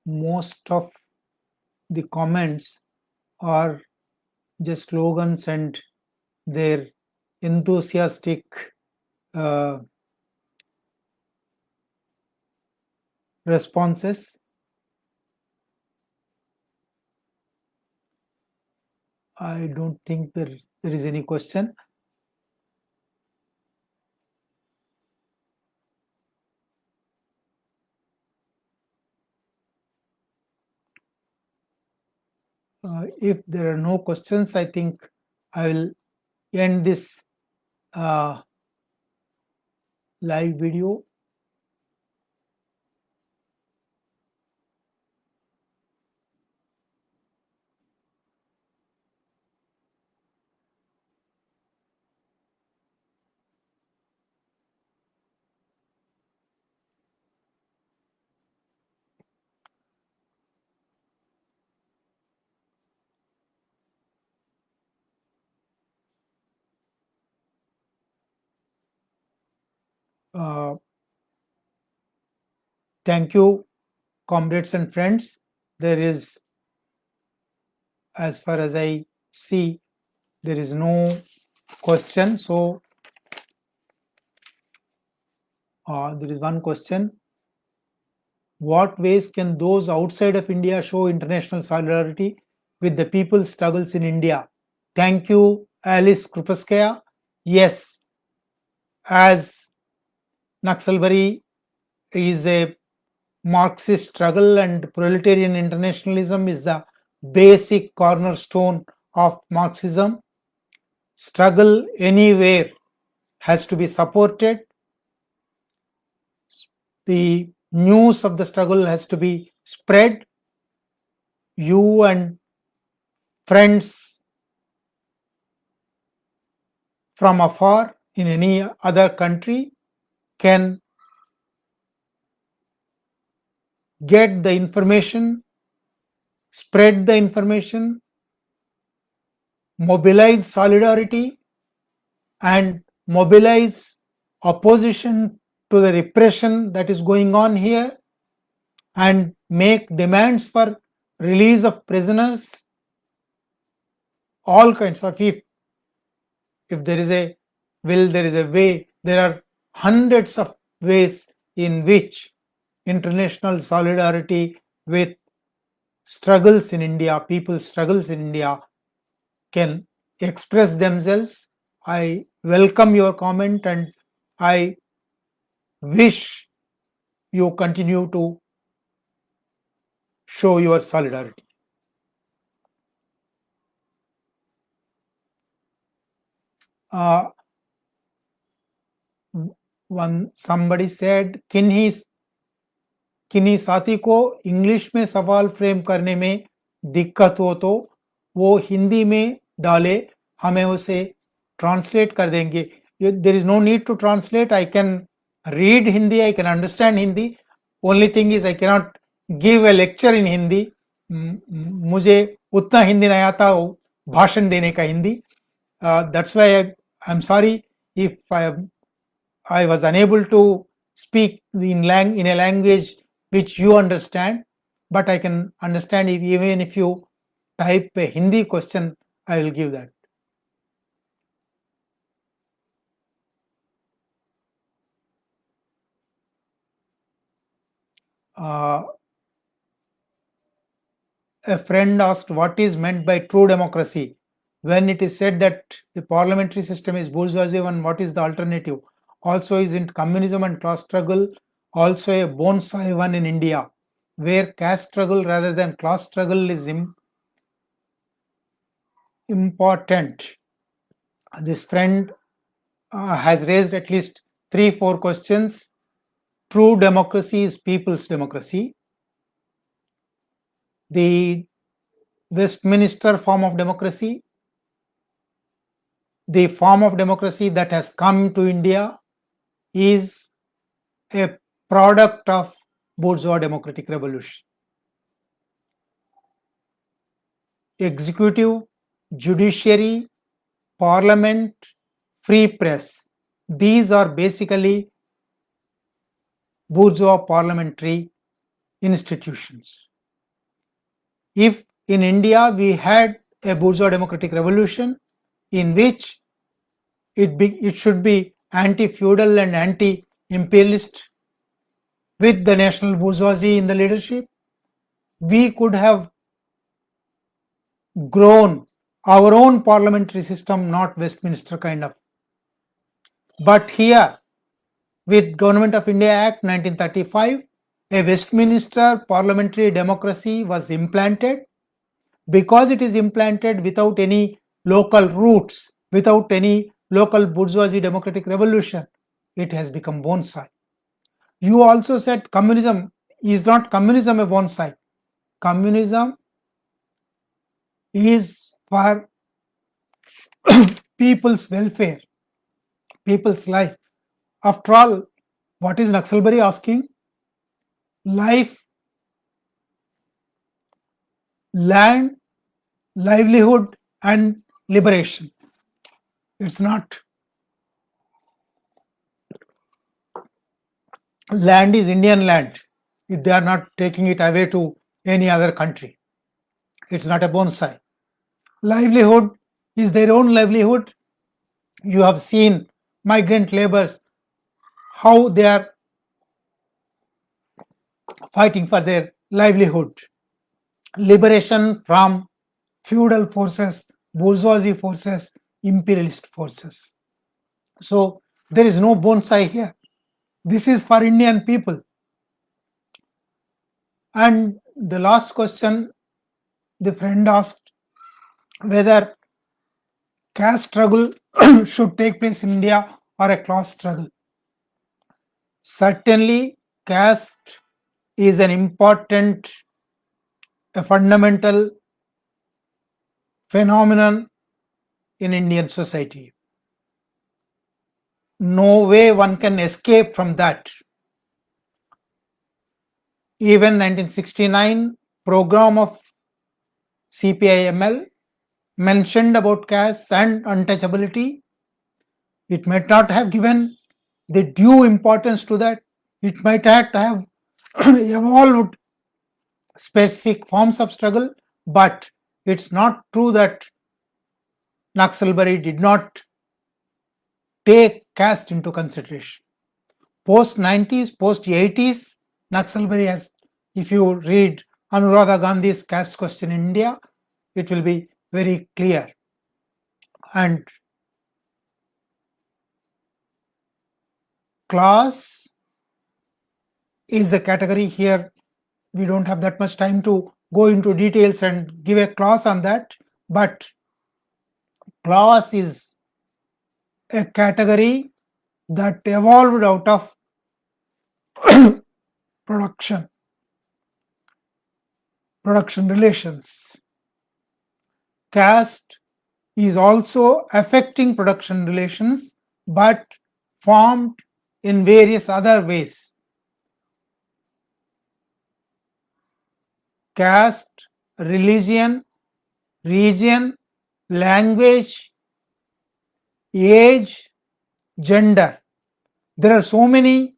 most of the comments are just slogans and their enthusiastic responses. I don't think there is any question. If there are no questions, I think I will end this live video. Thank you, comrades and friends. There is, as far as I see, there is no question. So there is one question. What ways can those outside of India show international solidarity with the people's struggles in India? Thank you, Alice Krupaskaya. Yes, as Naxalbari is a Marxist struggle and proletarian internationalism is the basic cornerstone of Marxism. Struggle anywhere has to be supported. The news of the struggle has to be spread. You and friends from afar in any other country can get the information, spread the information, mobilize solidarity, and mobilize opposition to the repression that is going on here, and make demands for release of prisoners, all kinds of. If there is a will, there is a way. There are hundreds of ways in which international solidarity with struggles in India, people's struggles in India, can express themselves. I welcome your comment and I wish you continue to show your solidarity. Somebody said, किन्हीं साथी को English में सवाल frame करने में दिक्कत हो तो वो हिंदी में डाले, हमें उसे ट्रांसलेट कर देंगे. There is no need to translate. I can read Hindi, I can understand Hindi. Only thing is I cannot give a lecture in Hindi. मुझे उतना हिंदी नहीं आता हो भाषण देने का Hindi. That's why I'm sorry if I was unable to speak in a language which you understand, but I can understand even if you type a Hindi question, I will give that. A friend asked what is meant by true democracy when it is said that the parliamentary system is bourgeoisie, and what is the alternative? Also, isn't communism and class struggle also a bonsai one in India, where caste struggle rather than class struggle is important? This friend has raised at least 3-4 questions. True democracy is people's democracy. the Westminster form of democracy, the form of democracy that has come to India, is a product of bourgeois democratic revolution. Executive, judiciary, parliament, free press, these are basically bourgeois parliamentary institutions. If in India we had a bourgeois democratic revolution in which it should be anti-feudal and anti-imperialist with the national bourgeoisie in the leadership, we could have grown our own parliamentary system, not Westminster kind of. But here, with Government of India Act 1935, a Westminster parliamentary democracy was implanted. Because it is implanted without any local roots, without any local bourgeoisie democratic revolution, it has become bonsai. You also said communism is not communism a bonsai. Communism is for people's welfare, people's life. After all, what is Naxalbari asking? Life, land, livelihood, and liberation. It's not. Land is Indian land. They are not taking it away to any other country. It's not a bonsai. Livelihood is their own livelihood. You have seen migrant laborers, how they are fighting for their livelihood. Liberation from feudal forces, bourgeoisie forces, imperialist forces. So there is no bonsai here. This is for Indian people. And the last question the friend asked, whether caste struggle should take place in India or a class struggle. Certainly, caste is an important, a fundamental phenomenon in Indian society. No way one can escape from that. Even 1969 program of CPI-ML mentioned about caste and untouchability. It might not have given the due importance to that. It might have evolved specific forms of struggle, but it's not true that Naxalbari did not take caste into consideration. Post 90s, post 80s, Naxalbari has, if you read Anuradha Gandhi's caste question in India, it will be very clear. And class is a category here. We don't have that much time to go into details and give a class on that, but class is a category that evolved out of production relations. Caste is also affecting production relations, but formed in various other ways. Caste, religion, region, language, age, gender. There are so many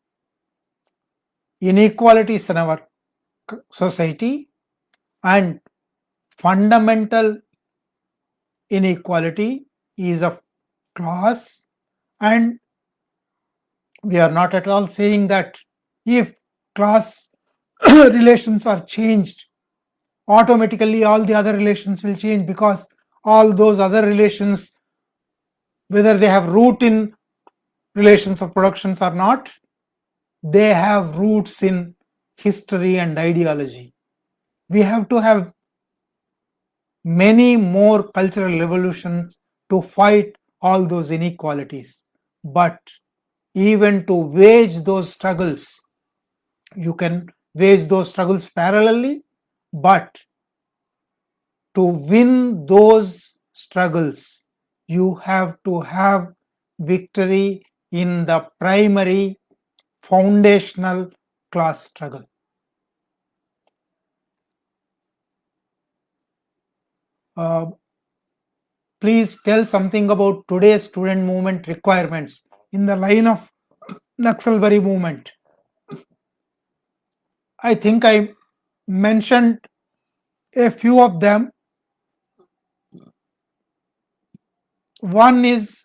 inequalities in our society, and fundamental inequality is of class. And we are not at all saying that if class relations are changed, automatically all the other relations will change, because all those other relations, whether they have root in relations of productions or not, they have roots in history and ideology. We have to have many more cultural revolutions to fight all those inequalities. But even to wage those struggles, you can wage those struggles parallelly, but to win those struggles, you have to have victory in the primary foundational class struggle. Please tell something about today's student movement requirements in the line of Naxalbari movement. I think I mentioned a few of them. One is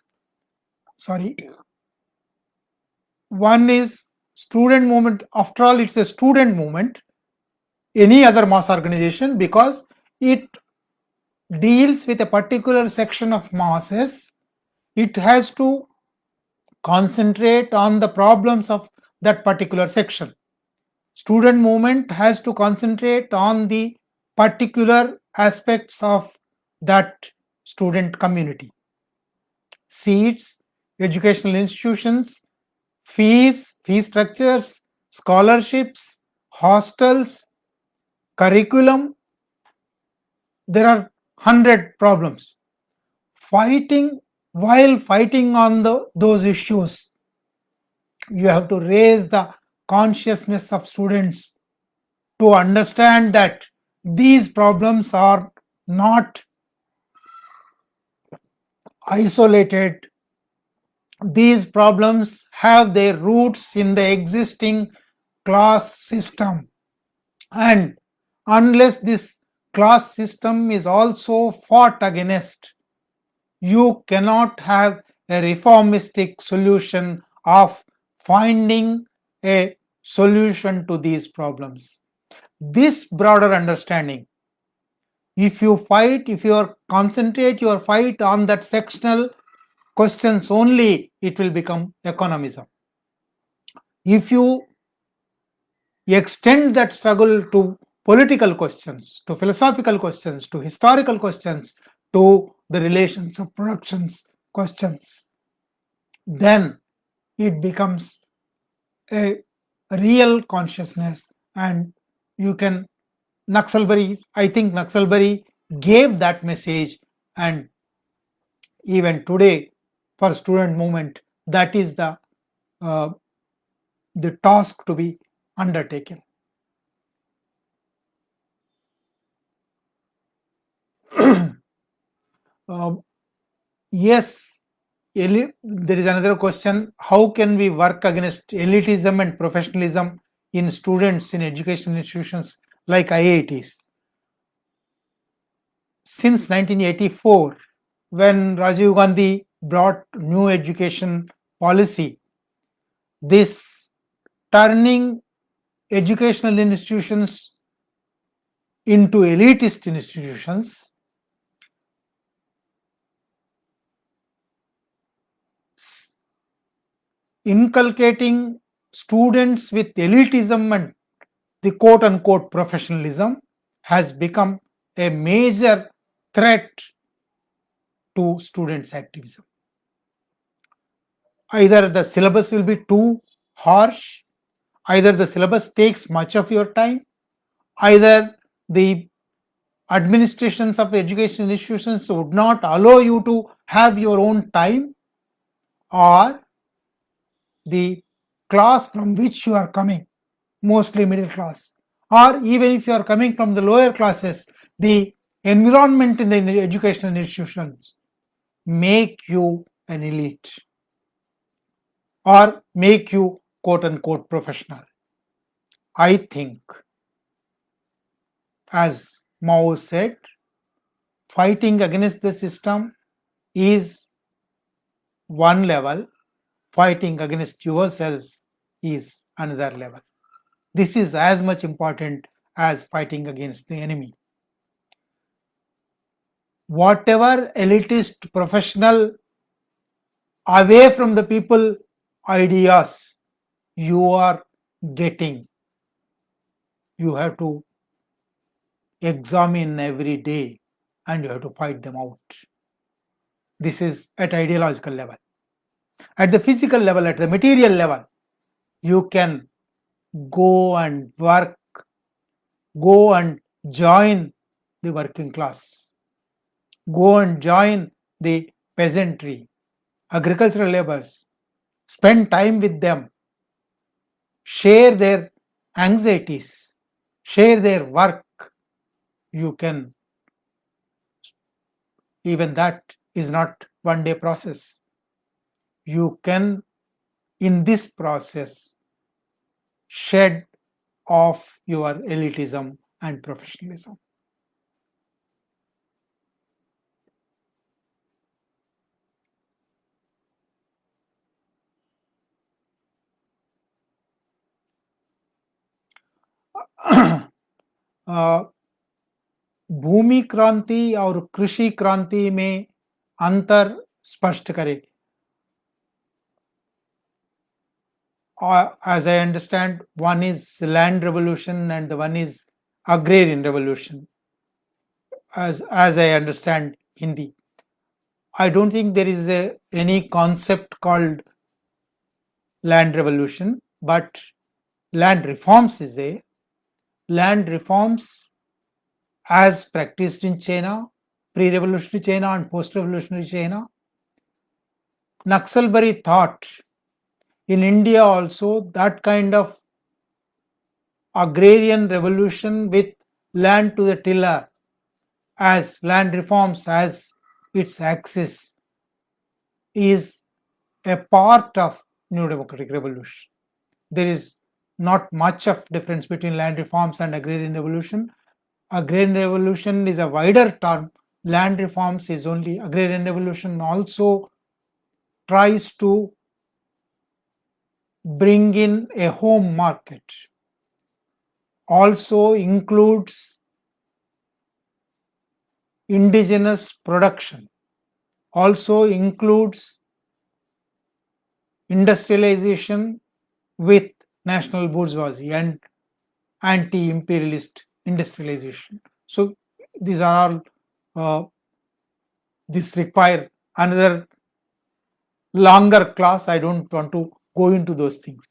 student movement. After all, it's a student movement, any other mass organization, because it deals with a particular section of masses. It has to concentrate on the problems of that particular section. Student movement has to concentrate on the particular aspects of that student community. Seats, educational institutions, fees, fee structures, scholarships, hostels, curriculum. There are 100 problems. While fighting on those issues, you have to raise the consciousness of students to understand that these problems are not isolated. These problems have their roots in the existing class system, and unless this class system is also fought against, you cannot have a reformistic solution of finding a solution to these problems. This broader understanding, if you concentrate your fight on that sectional questions only, it will become economism. If you extend that struggle to political questions, to philosophical questions, to historical questions, to the relations of productions questions, then it becomes a real consciousness. And you can, I think Naxalbari gave that message, and even today for student movement, that is the task to be undertaken. Yes, there is another question: how can we work against elitism and professionalism in students in education institutions like IITs? Since 1984, when Rajiv Gandhi brought new education policy, this turning educational institutions into elitist institutions inculcating students with elitism and the quote unquote professionalism has become a major threat to students' activism. Either the syllabus will be too harsh, either the syllabus takes much of your time, either the administrations of education institutions would not allow you to have your own time, or the class from which you are coming, mostly middle class, or even if you are coming from the lower classes, the environment in the educational institutions make you an elite or make you quote unquote professional. I think, as Mao said, fighting against the system is one level, fighting against yourself is another level. This is as much important as fighting against the enemy. Whatever elitist, professional, away from the people ideas you are getting, you have to examine every day and you have to fight them out. This is at ideological level. At the physical level, at the material level, you can go and work, go and join the working class. Go and join the peasantry, agricultural laborers, spend time with them, share their anxieties, share their work. You can, even that is not one day process. You can, in this process, shed off your elitism and professionalism. भूमि क्रांति और कृषि क्रांति में अंतर स्पष्ट करें. As I understand, one is land revolution and the one is agrarian revolution. As I understand Hindi, I don't think there is any concept called land revolution, but land reforms is there. Land reforms as practiced in China, pre-revolutionary China and post-revolutionary China. Naxalbari thought in India also that kind of agrarian revolution with land to the tiller as land reforms as its axis is a part of New Democratic Revolution. There is not much of difference between land reforms and agrarian revolution. Agrarian revolution is a wider term. Land reforms is only agrarian revolution also tries to bring in a home market, also includes indigenous production, also includes industrialization with national bourgeoisie and anti-imperialist industrialization. So these are all this require another longer class. I don't want to go into those things.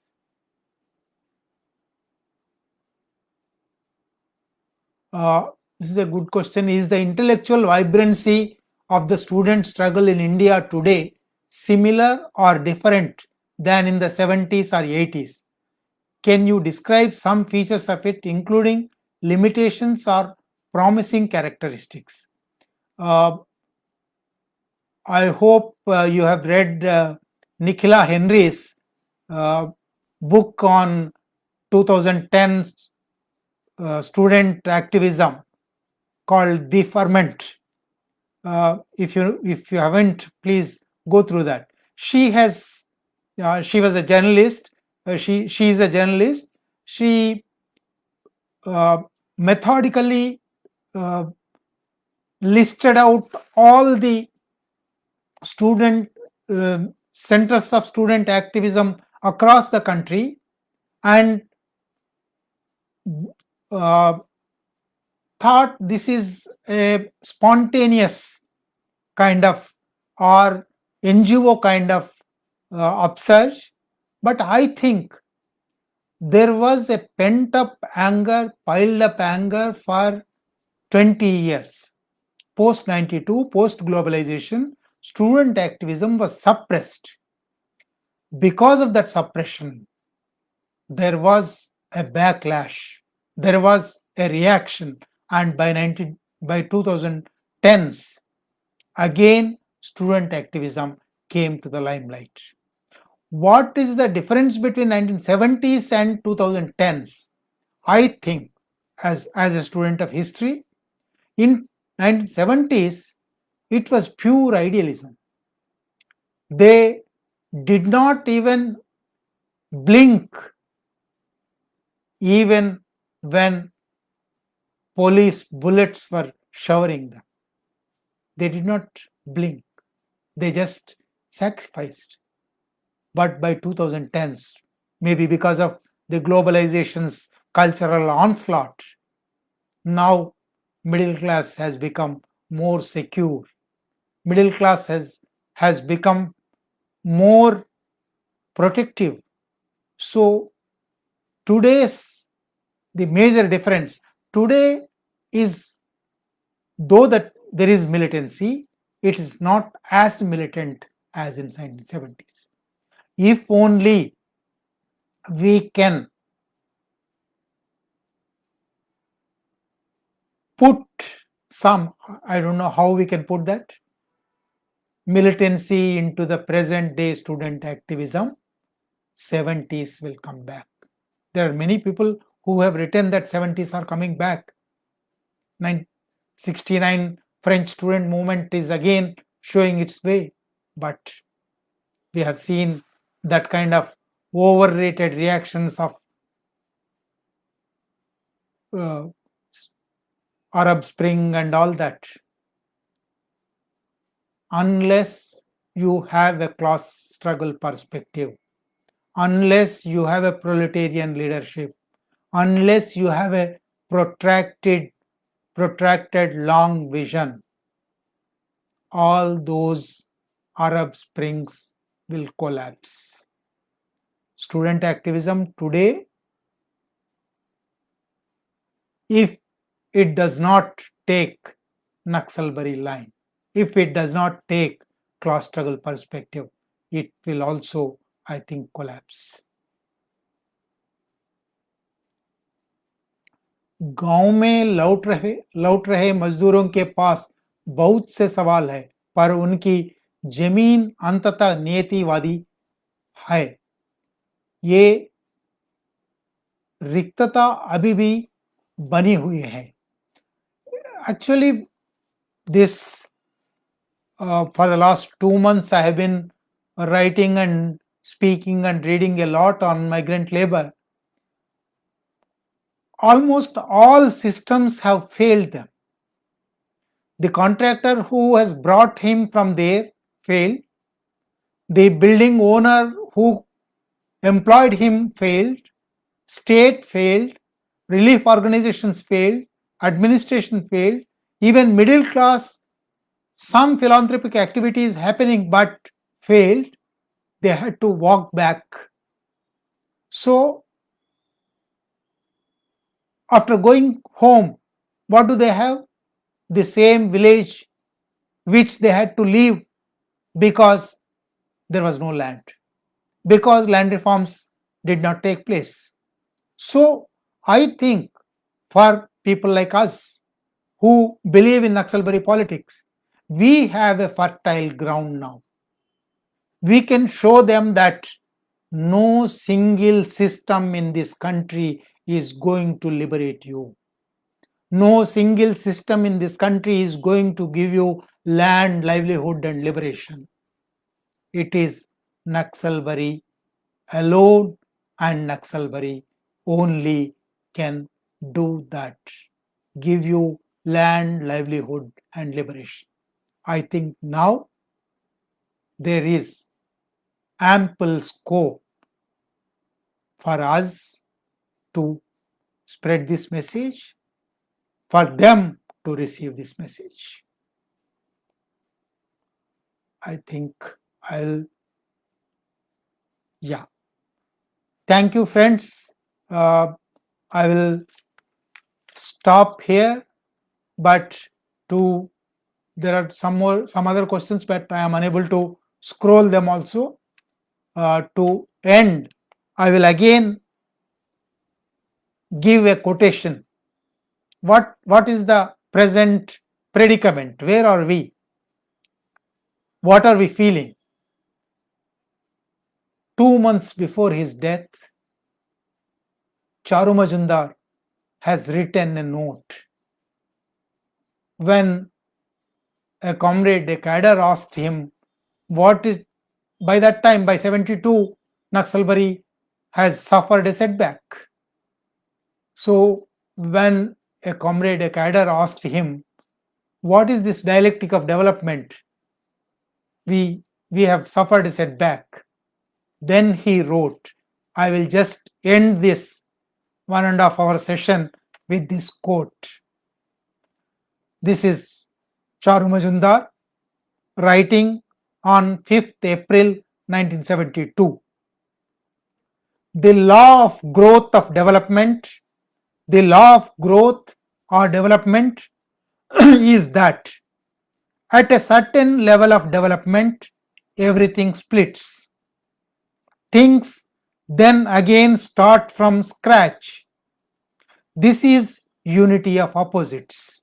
This is a good question. Is the intellectual vibrancy of the student struggle in India today similar or different than in the 70s or 80s? Can you describe some features of it, including limitations or promising characteristics? I hope you have read Nikhila Henry's book on 2010 student activism called The Ferment. If you haven't, please go through that. She was a journalist. She is a journalist. She methodically listed out all the student centers of student activism across the country and thought this is a spontaneous kind of or NGO kind of upsurge. But I think there was a pent up anger, piled up anger for 20 years. Post 92, post globalization, student activism was suppressed. Because of that suppression, there was a backlash, there was a reaction, and by 2010s, again student activism came to the limelight. What is the difference between 1970s and 2010s? I think, as a student of history, in 1970s, it was pure idealism. They did not even blink even when police bullets were showering them. They did not blink. They just sacrificed. But by 2010s, maybe because of the globalization's cultural onslaught, now middle class has become more secure. Middle class has become more protective. So today's the major difference today is, though that there is militancy, it is not as militant as in 1970s. If only we can put some, I don't know how we can put that, militancy into the present day student activism, 70s will come back. There are many people who have written that 70s are coming back. 1969 French student movement is again showing its way, but we have seen that kind of overrated reactions of Arab Spring and all that. Unless you have a class struggle perspective, unless you have a proletarian leadership, unless you have a protracted long vision, all those Arab Springs will collapse. Student activism today, if it does not take Naxalbari line, if it does not take class struggle perspective, it will also, I think, collapse. गांव में लौट रहे मजदूरों के पास बहुत से सवाल है, पर उनकी जमीन अंततः नियतिवादी है. ये रिक्तता अभी भी बनी हुई है. Actually, this for the last 2 months I have been writing and speaking and reading a lot on migrant labor. Almost all systems have failed them. The contractor who has brought him from there failed. The building owner who employed him failed. State failed. Relief organizations failed. Administration failed. Even middle class, some philanthropic activities happening but failed. They had to walk back. So, after going home, what do they have? The same village which they had to leave because there was no land, because land reforms did not take place. So, I think for people like us who believe in Naxalbari politics, we have a fertile ground now. We can show them that no single system in this country is going to liberate you. No single system in this country is going to give you land, livelihood, and liberation. It is Naxalbari alone, and Naxalbari only can do that, give you land, livelihood, and liberation. I think now there is ample scope for us to spread this message, for them to receive this message. I think Thank you, friends. I will stop here, but there are some other questions, but I am unable to scroll them also. To end, I will again give a quotation. What is the present predicament? Where are we? What are we feeling? 2 months before his death, Charu Majumdar has written a note. When a comrade, a cadre, asked him by that time, by 72, Naxalbari has suffered a setback. So when a comrade, a cadre, asked him, what is this dialectic of development? We have suffered a setback. Then he wrote, I will just end this 1.5 hour session with this quote. This is Charu Majumdar writing on 5th April 1972. The law of growth of development, the law of growth or development is that At a certain level of development, everything splits. Things then again start from scratch. This is unity of opposites.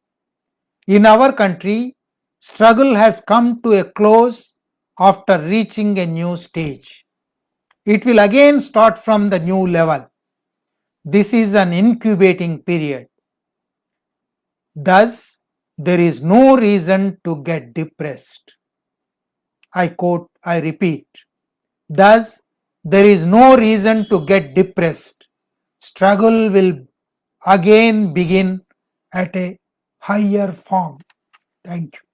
In our country, struggle has come to a close after reaching a new stage. It will again start from the new level. This is an incubating period. Thus, there is no reason to get depressed. I quote, I repeat. Thus, there is no reason to get depressed. Struggle will again begin at a higher form. Thank you.